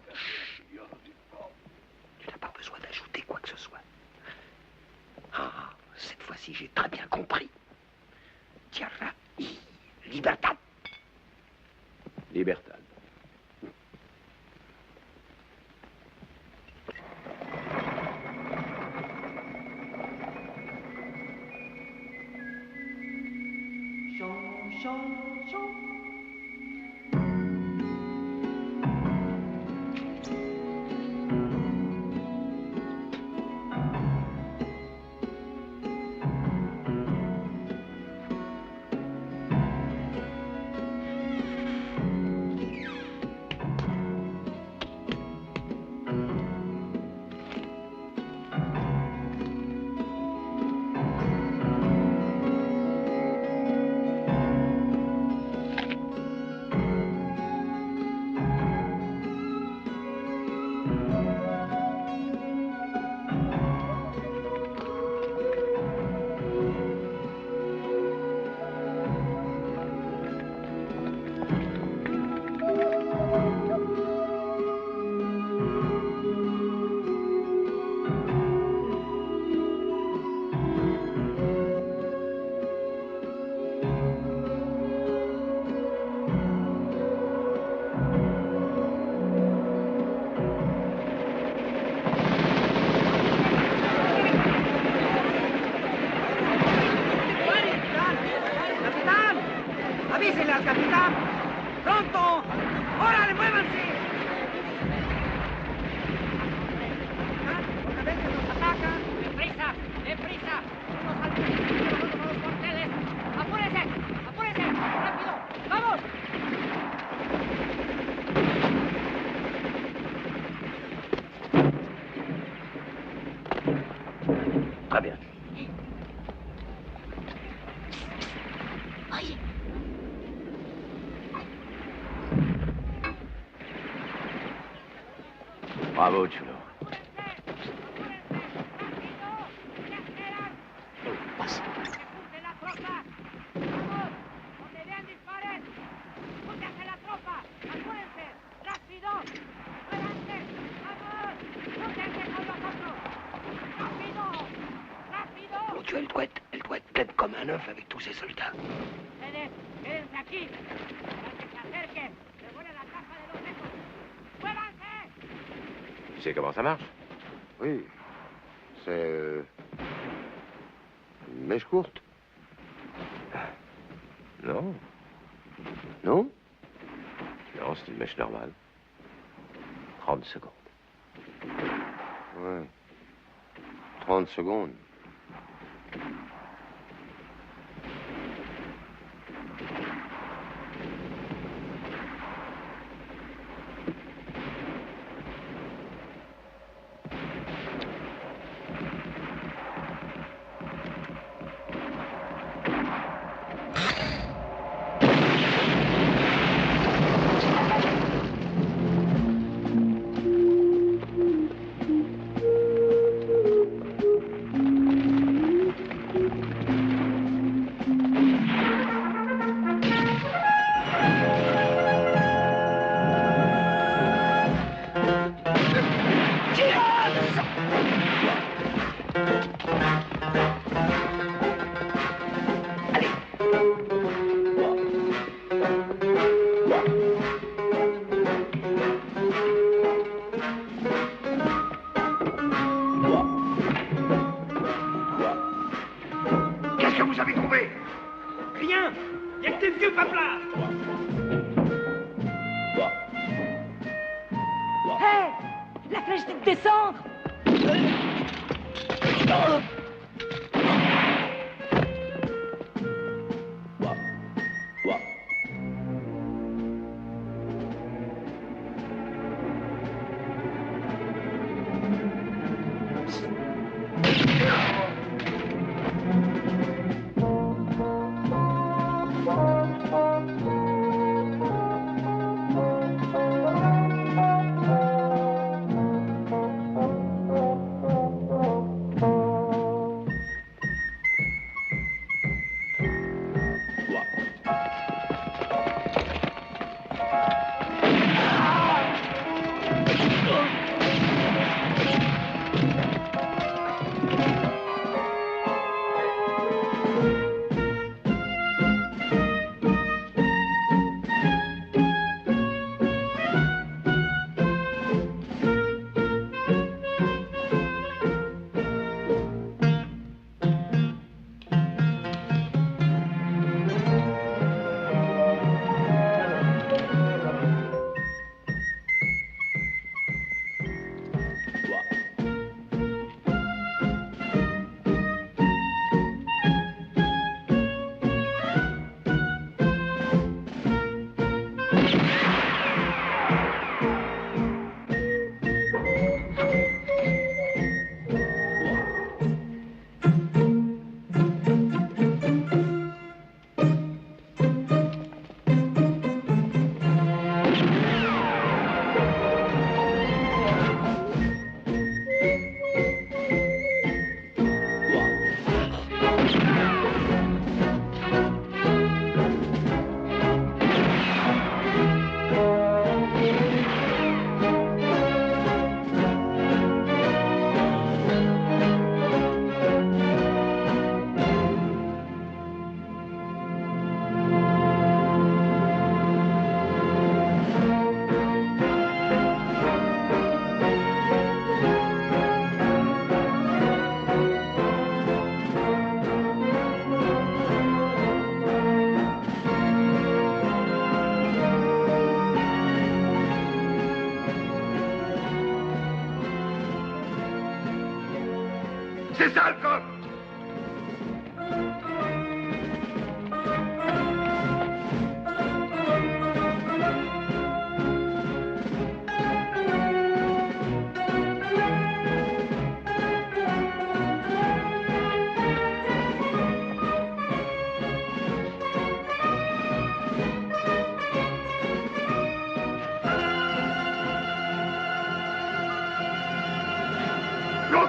Tu n'as pas besoin d'ajouter quoi que ce soit. Ah, cette fois-ci, j'ai très bien compris. Tierra y libertad. Libertad. Très bien. Oye. Bravo, Chulo. Passe. Ocho, elle doit être pleine comme un œuf avec tous ses soldats. Tu sais comment ça marche? Oui. C'est... une mèche courte. Non. Non? Non, c'est une mèche normale. 30 secondes. Ouais. 30 secondes. Qu'est-ce que vous avez trouvé? Rien. Il y a que des vieux paplards. Hé, la flèche de descendre. C'est ça le coffre!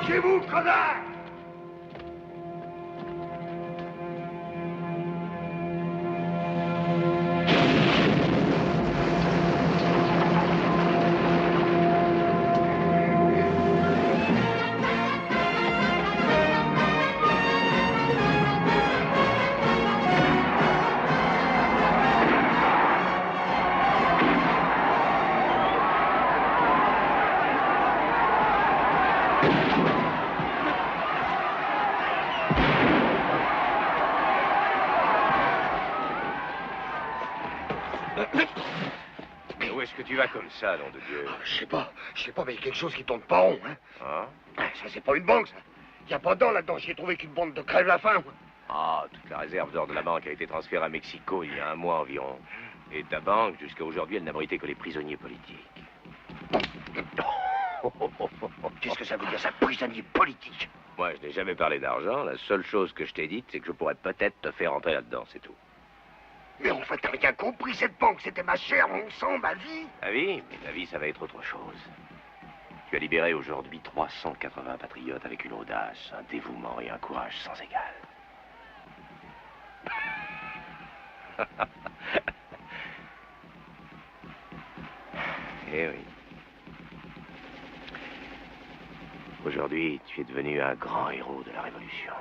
chez vous, connard! Mais où est-ce que tu vas comme ça, nom de Dieu? Je sais pas, mais il y a quelque chose qui tourne pas rond, hein. Ça, c'est pas une banque, ça. Y a pas d'or là-dedans, j'y ai trouvé qu'une bande de crève la faim, moi. Ah, toute la réserve d'or de la banque a été transférée à Mexico il y a un mois environ. Et ta banque, jusqu'à aujourd'hui, elle n'abritait que les prisonniers politiques. Qu'est-ce que ça veut dire, ça, prisonnier politique? Moi, je n'ai jamais parlé d'argent. La seule chose que je t'ai dite, c'est que je pourrais peut-être te faire entrer là-dedans, c'est tout. Mais en fait, t'as rien compris, cette banque, c'était ma chair, mon sang, ma vie. Ta vie? Mais ta vie, ça va être autre chose. Tu as libéré aujourd'hui 380 patriotes avec une audace, un dévouement et un courage sans égal. Eh oui. Aujourd'hui, tu es devenu un grand héros de la Révolution.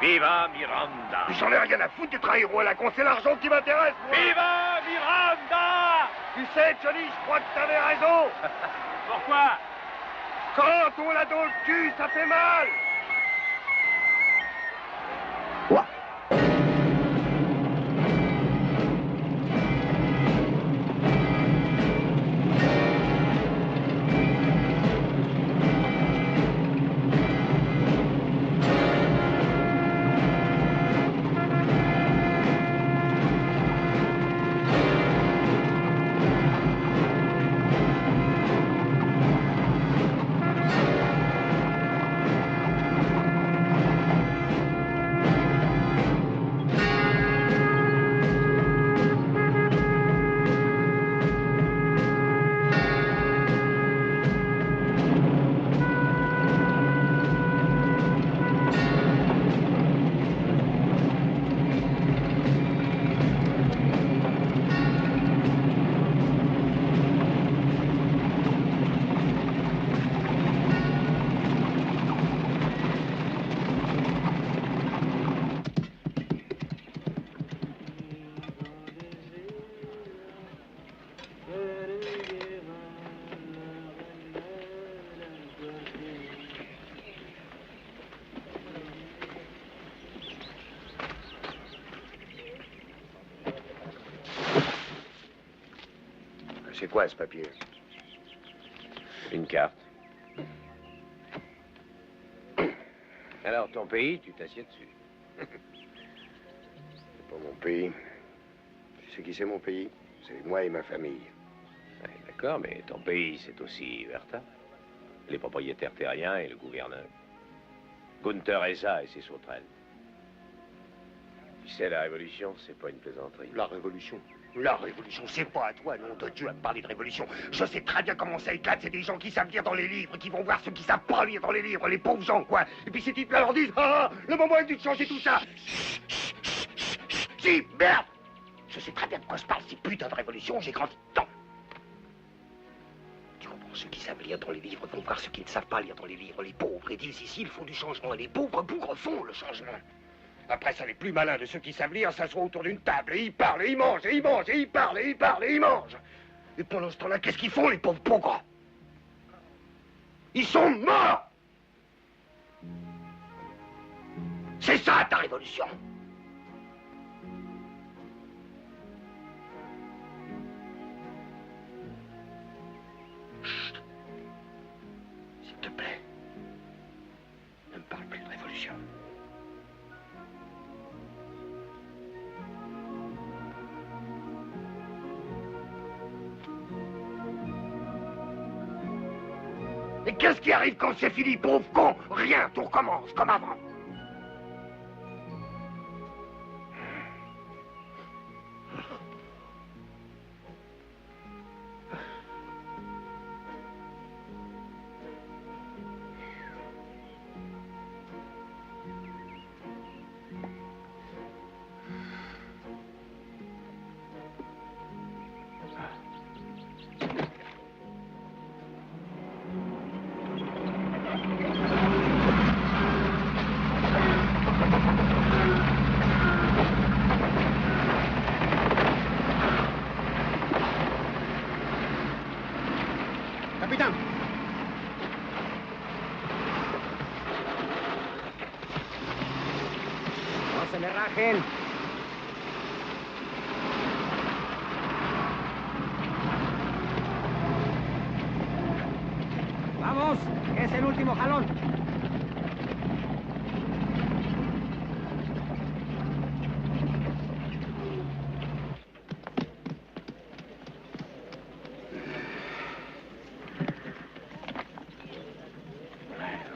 Viva Miranda! J'en ai rien à foutre d'être un héros à la con, c'est l'argent qui m'intéresse, moi. Viva Miranda! Tu sais, Johnny, je crois que t'avais raison. Pourquoi? Quand on l'a dans le cul, ça fait mal. Quoi? C'est quoi, ce papier? Une carte. Alors, ton pays, tu t'assieds dessus. C'est pas mon pays. Tu sais qui c'est mon pays? C'est moi et ma famille. Ouais, d'accord, mais ton pays, c'est aussi Huerta. Les propriétaires terriens et le gouverneur. Gunther Eza et ses sauterelles. Tu sais, la révolution, c'est pas une plaisanterie. La révolution? La révolution, c'est pas à toi, nom de Dieu, à me parler de révolution. Je sais très bien comment ça éclate. C'est des gens qui savent lire dans les livres, qui vont voir ceux qui savent pas lire dans les livres, les pauvres gens, quoi. Et puis ces types-là leur disent, ah, le moment est venu de changer tout ça. Si, merde! Je sais très bien de quoi se parle, ces putains de révolution, j'ai grandi dedans. Tu comprends, ceux qui savent lire dans les livres vont voir ceux qui ne savent pas lire dans les livres, les pauvres, et disent ici, il faut du changement, et les pauvres bougres font le changement. Après ça, les plus malins de ceux qui savent lire s'assoient autour d'une table, et ils parlent, et ils mangent, et ils mangent, et ils parlent, et ils parlent, et ils mangent. Et pendant ce temps-là, qu'est-ce qu'ils font, les pauvres bougres? Ils sont morts! C'est ça, ta révolution! Chut. S'il te plaît, ne me parle plus de révolution. Et qu'est-ce qui arrive quand c'est fini, pauvre con? Rien, tout recommence comme avant. se me rajen. Vamos, que es el último jalón.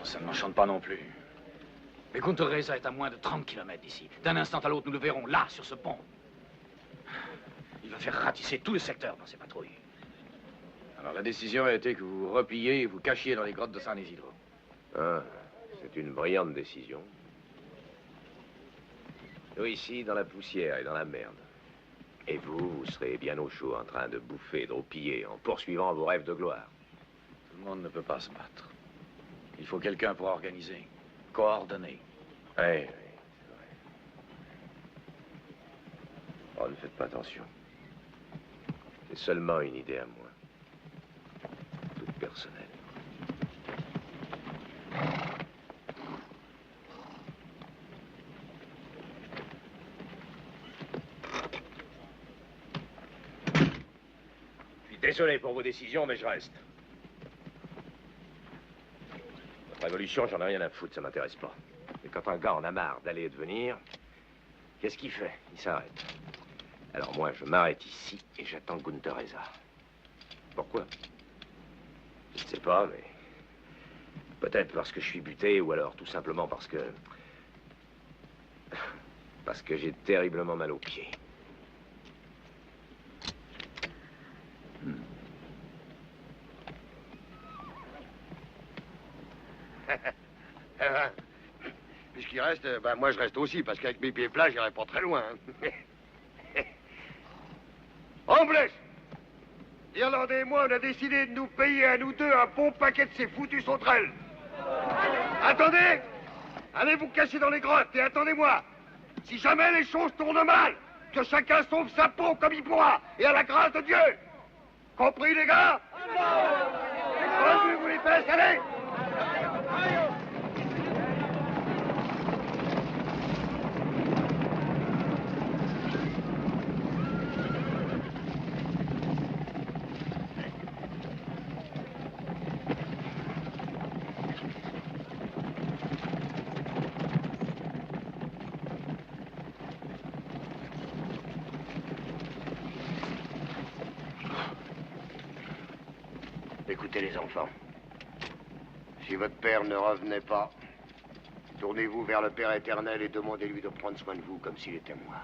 Ça ne m'enchante pas non plus. Mais Gunther Reza est à moins de 30 km d'ici. D'un instant à l'autre, nous le verrons là, sur ce pont. Il va faire ratisser tout le secteur dans ses patrouilles. Alors la décision a été que vous vous repliez et vous cachiez dans les grottes de San Isidro. Ah, c'est une brillante décision. Nous ici, dans la poussière et dans la merde. Et vous, vous serez bien au chaud en train de bouffer, de roupiller, en poursuivant vos rêves de gloire. Tout le monde ne peut pas se battre. Il faut quelqu'un pour organiser, coordonner. Oui, c'est vrai. Oh, ne faites pas attention. C'est seulement une idée à moi. Toute personnelle. Je suis désolé pour vos décisions, mais je reste. Votre révolution, j'en ai rien à foutre, ça m'intéresse pas. Mais quand un gars en a marre d'aller et de venir, qu'est-ce qu'il fait? Il s'arrête. Alors moi, je m'arrête ici et j'attends Gunther Reza. Pourquoi? Je ne sais pas, mais... peut-être parce que je suis buté, ou alors tout simplement parce que... parce que j'ai terriblement mal aux pieds. Puisqu'il reste, ben moi je reste aussi, parce qu'avec mes pieds plats, j'irai pas très loin. Amblès! Irlandais et moi, on a décidé de nous payer à nous deux un bon paquet de ces foutues sauterelles. Attendez! Allez vous cacher dans les grottes et attendez-moi. Si jamais les choses tournent mal, que chacun sauve sa peau comme il pourra, et à la grâce de Dieu. Compris, les gars? Allez, vous les fesses, allez! Écoutez les enfants, si votre père ne revenait pas, tournez-vous vers le Père éternel et demandez-lui de prendre soin de vous comme s'il était moi.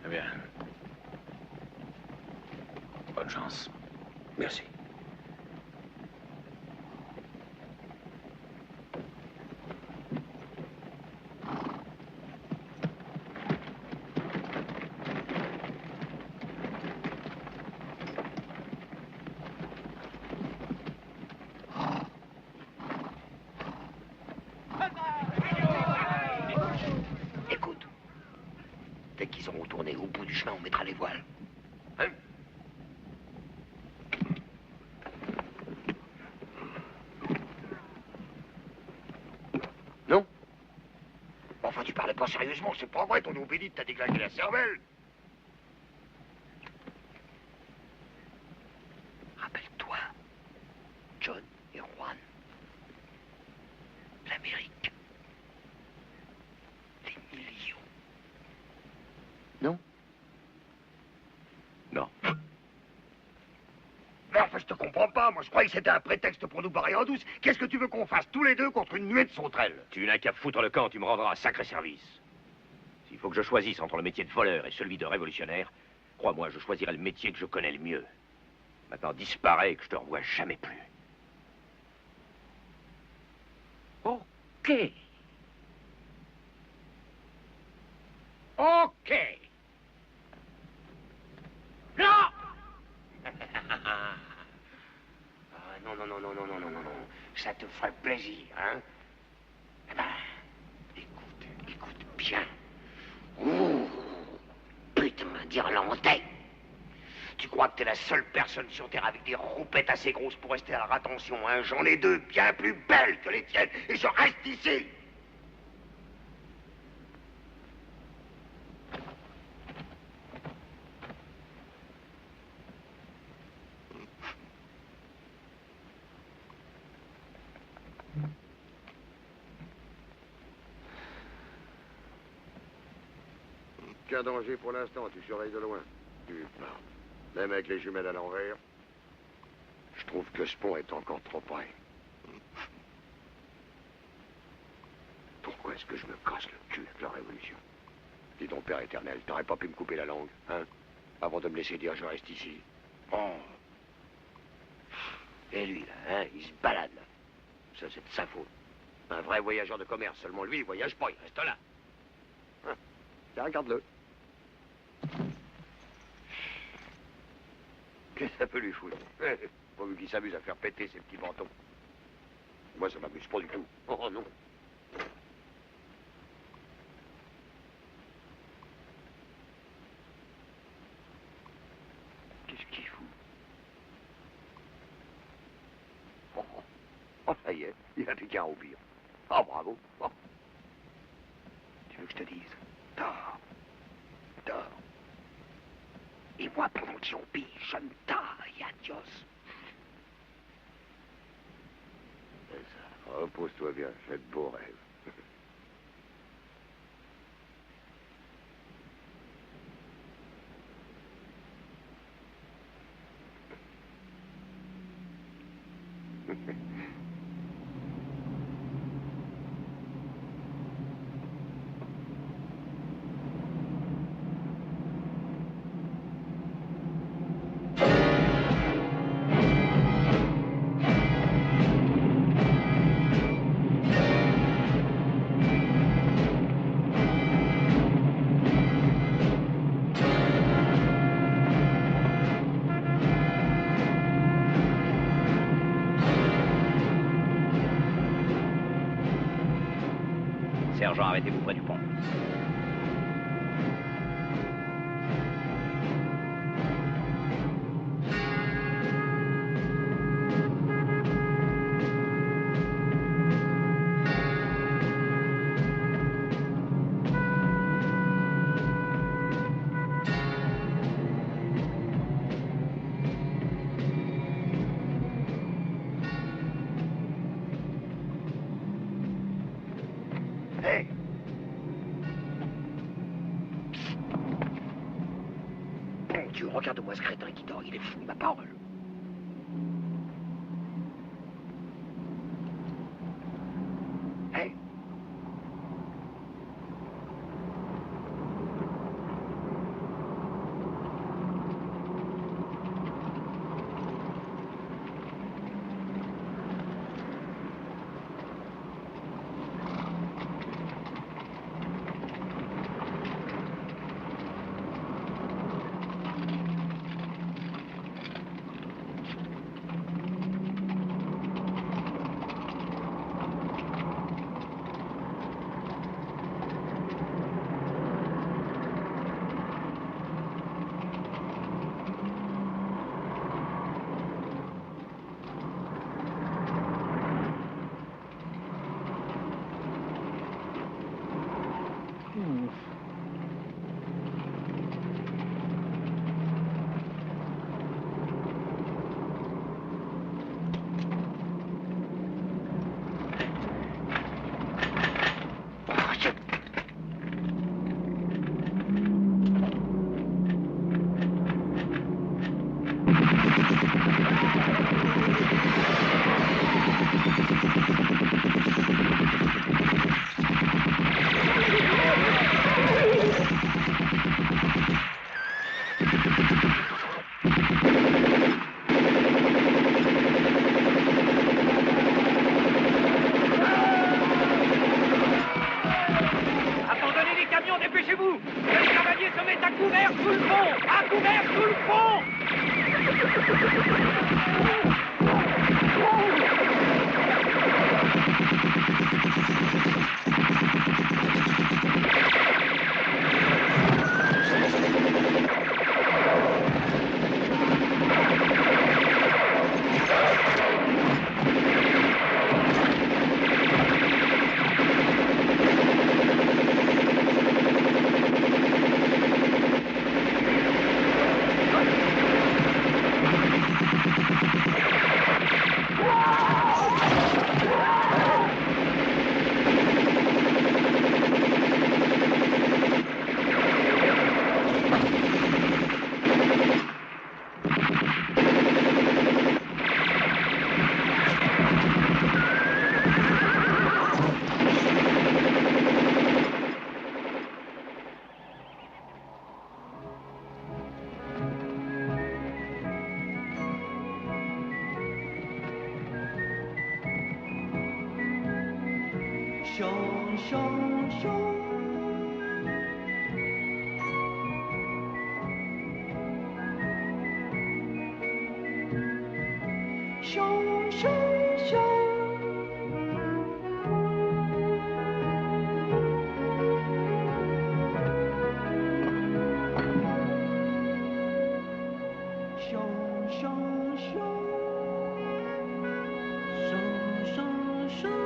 Bien. Bonne chance. Merci. Écoute, dès qu'ils auront tourné au bout du chemin, on mettra les voiles. Hein? Non? Enfin, tu parlais pas sérieusement, c'est pas vrai, ton obédite t'a déglingué la cervelle. Rappelle-toi, John et Juan, l'Amérique, les millions. Non? Non. Mais enfin, je te comprends pas. Moi, je croyais que c'était un prétexte pour nous barrer en douce. Qu'est-ce que tu veux qu'on fasse tous les deux contre une nuée de sauterelles? Tu n'as qu'à foutre le camp, tu me rendras un sacré service. S'il faut que je choisisse entre le métier de voleur et celui de révolutionnaire, crois-moi, je choisirai le métier que je connais le mieux. Maintenant, disparais et que je te revois jamais plus. Ok. Ok. Non! plaisir, hein? Eh ben, écoute bien. Ouh, putain d'Irlandais. Tu crois que t'es la seule personne sur Terre avec des roupettes assez grosses pour rester à la rétention, hein? J'en ai deux bien plus belles que les tiennes, et je reste ici. Aucun danger pour l'instant, tu surveilles de loin. Même avec les jumelles à l'envers, je trouve que ce pont est encore trop près. Pourquoi est-ce que je me casse le cul avec la Révolution? Dis donc, Père éternel, t'aurais pas pu me couper la langue, hein? Avant de me laisser dire je reste ici. Bon. Et lui, là, hein, il se balade, là. Ça, c'est de sa faute. Un vrai voyageur de commerce, seulement lui, il voyage pas, il reste là. Hein? Tiens, regarde-le. Qu'est-ce que ça peut lui foutre? Pas vu qu'il s'amuse à faire péter ses petits bâtons. Moi, ça m'amuse pas du tout. Oh non. Qu'est-ce qu'il fout? Oh, ça y est, il a piqué un roupir. Oh, bravo. Oh. Tu veux que je te dise? Dors. Dors. Et moi, pendant qu'il roupille, je me taille, adios. C'est ça. Repose-toi bien, fais de beaux rêves. Sergent, arrêtez-vous près du pont. Hey! Bon Dieu, regarde-moi ce crétin qui dort, il est fou, ma parole. Hey! Abandonnez les camions, dépêchez-vous! Les cavaliers se mettent à couvert sous le pont! À couvert sous le pont! Chant, chant, chant. Chant, chant, chant. Chant, chant, chant. Chant, chant, chant.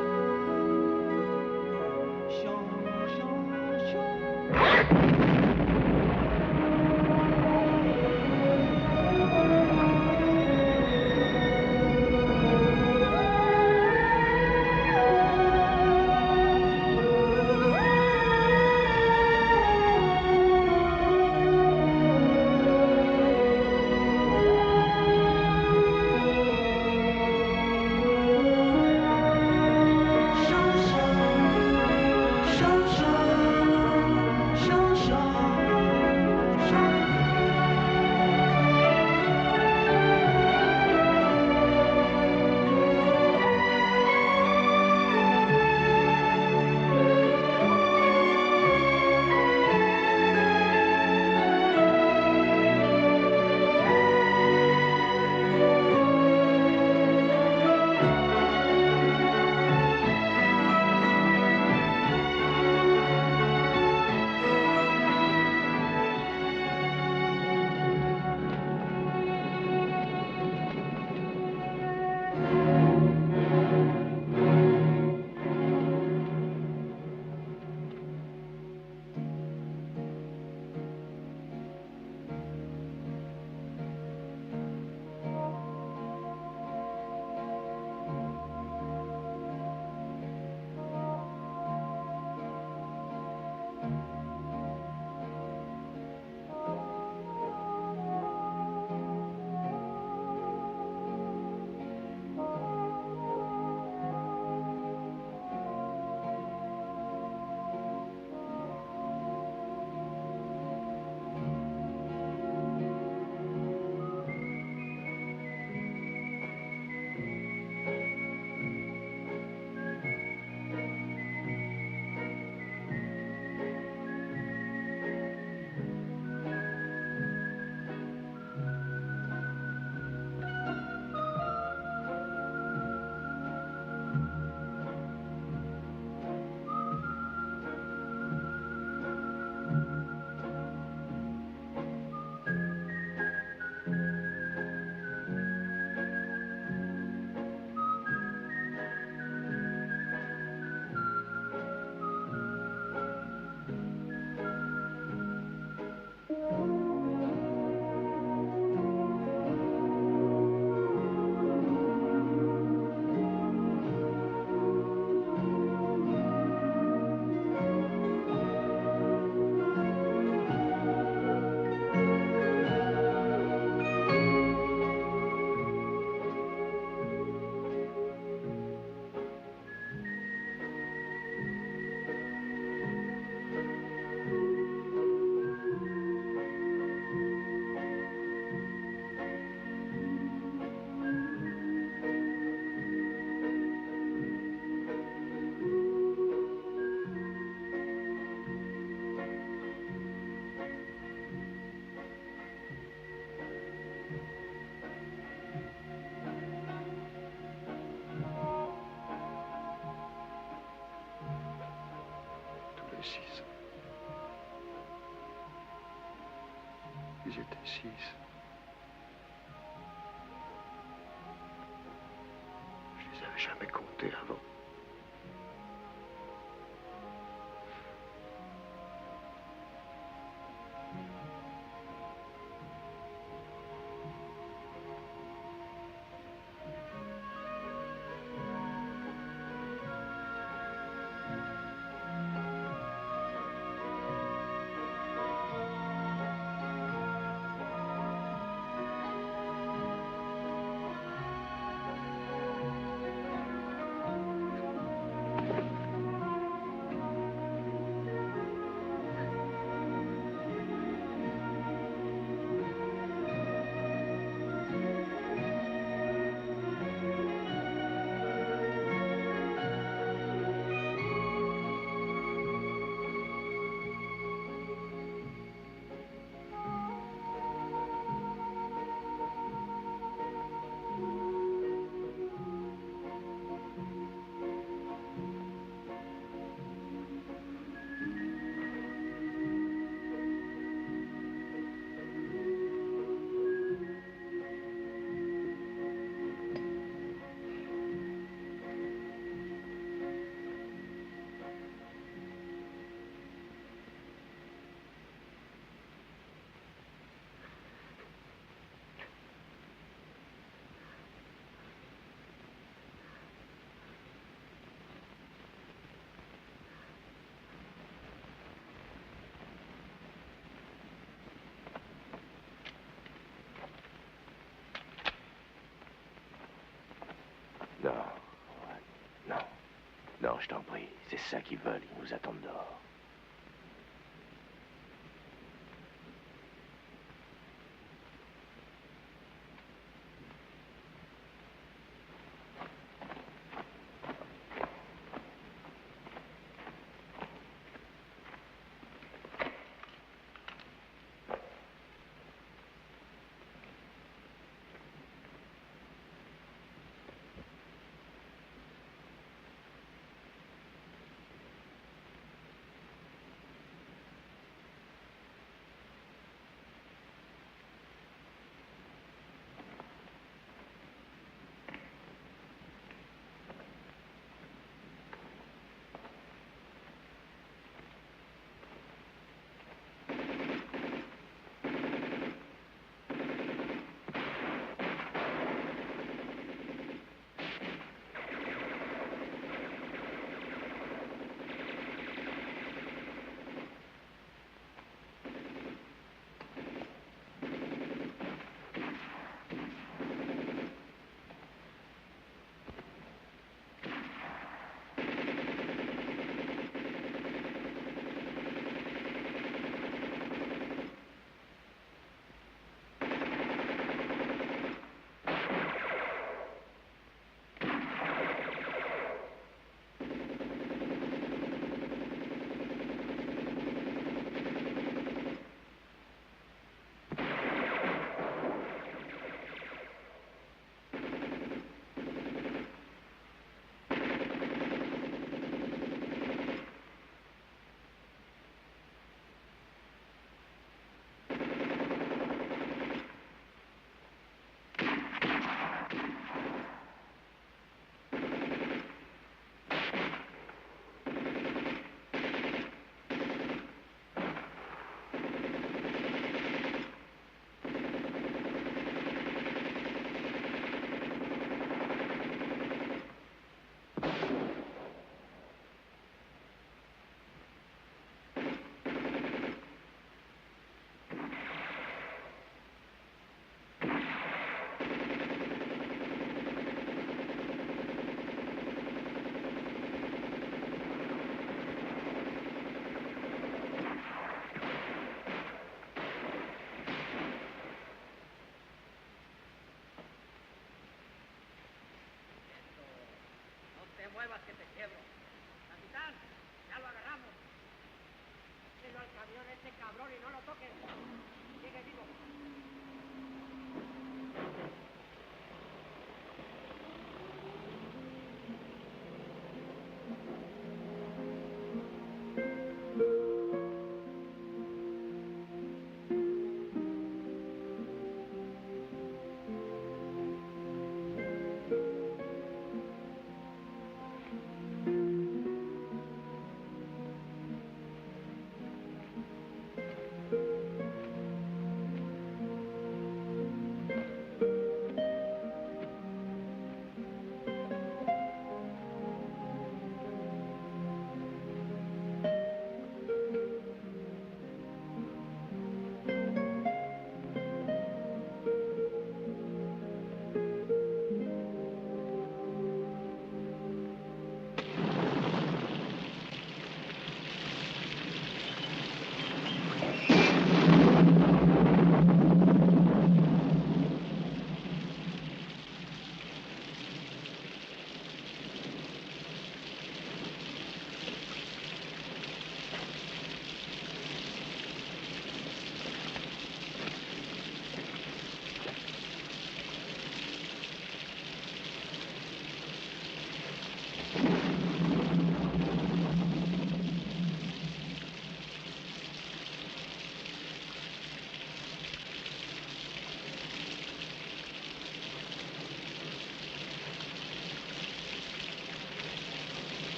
Six. Ils étaient 6. Je les avais jamais comptés avant. Non, je t'en prie. C'est ça qu'ils veulent. Ils nous attendent dehors.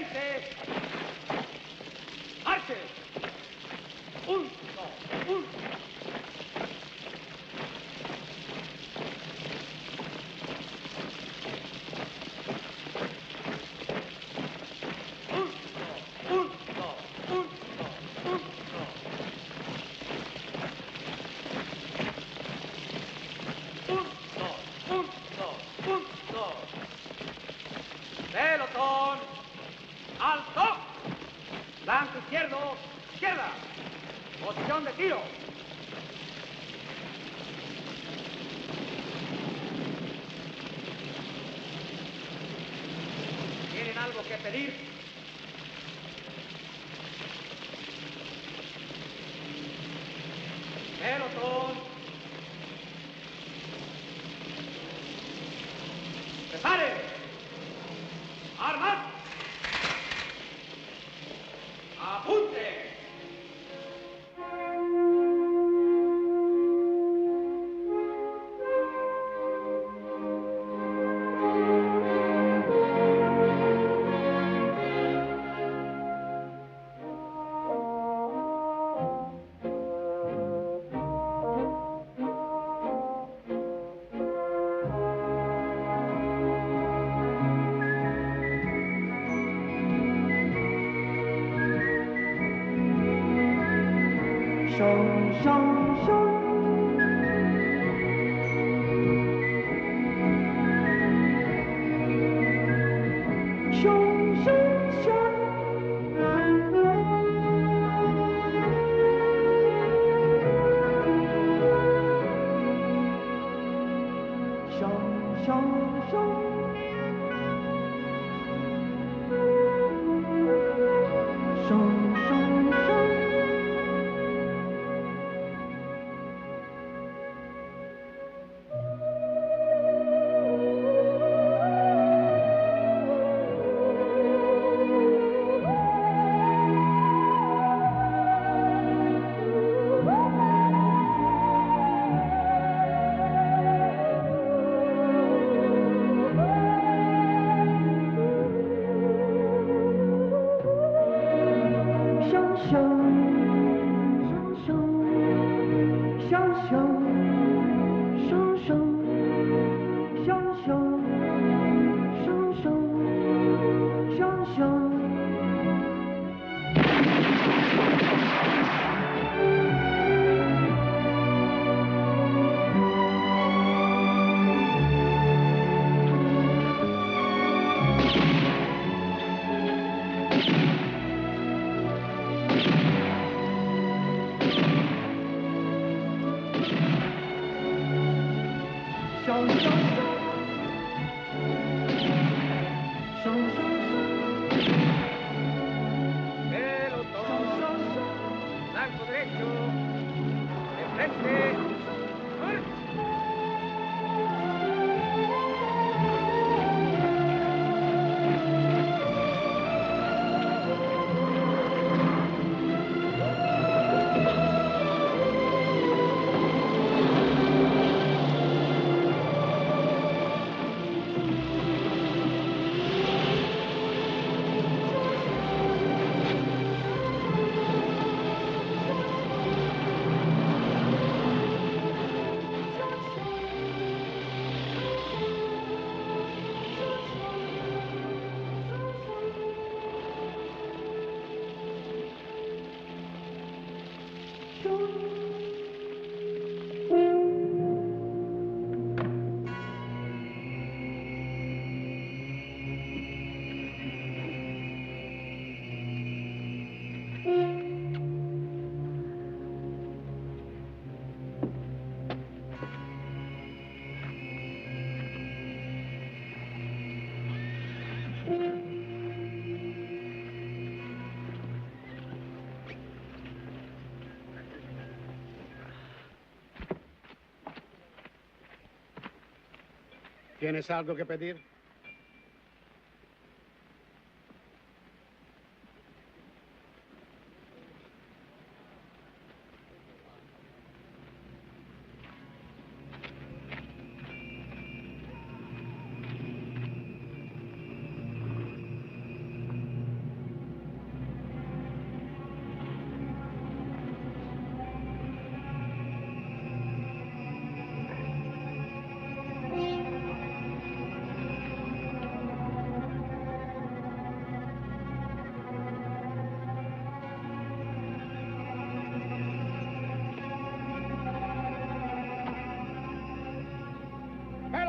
Silenze! Marche! Un. Pelotón, alto, blanco izquierdo, izquierda, posición de tiro. ¿Tienen algo que pedir? Pelotón. ¡Prepare! ¡Armas! ¡Apunte! ¿Tienes algo que pedir?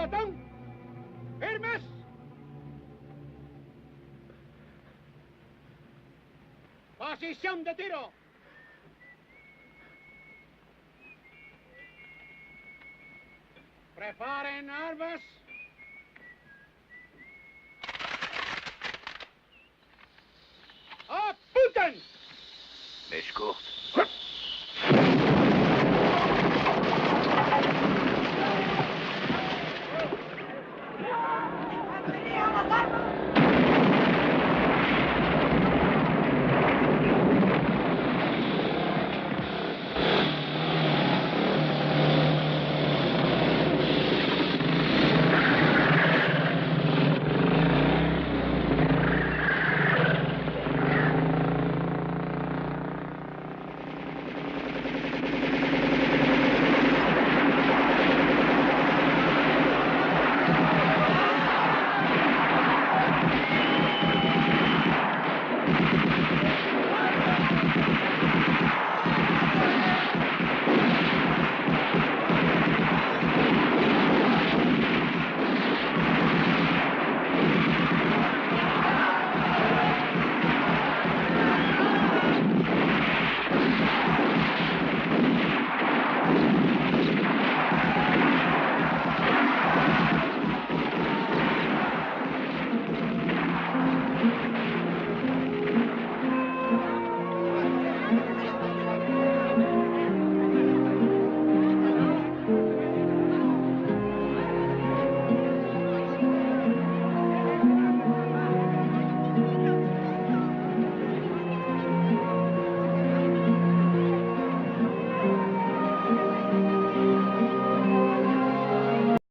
pelotón! ¡Firmes! ¡Posición de tiro! Preparen armas. ¡Apunten! Mèche courte.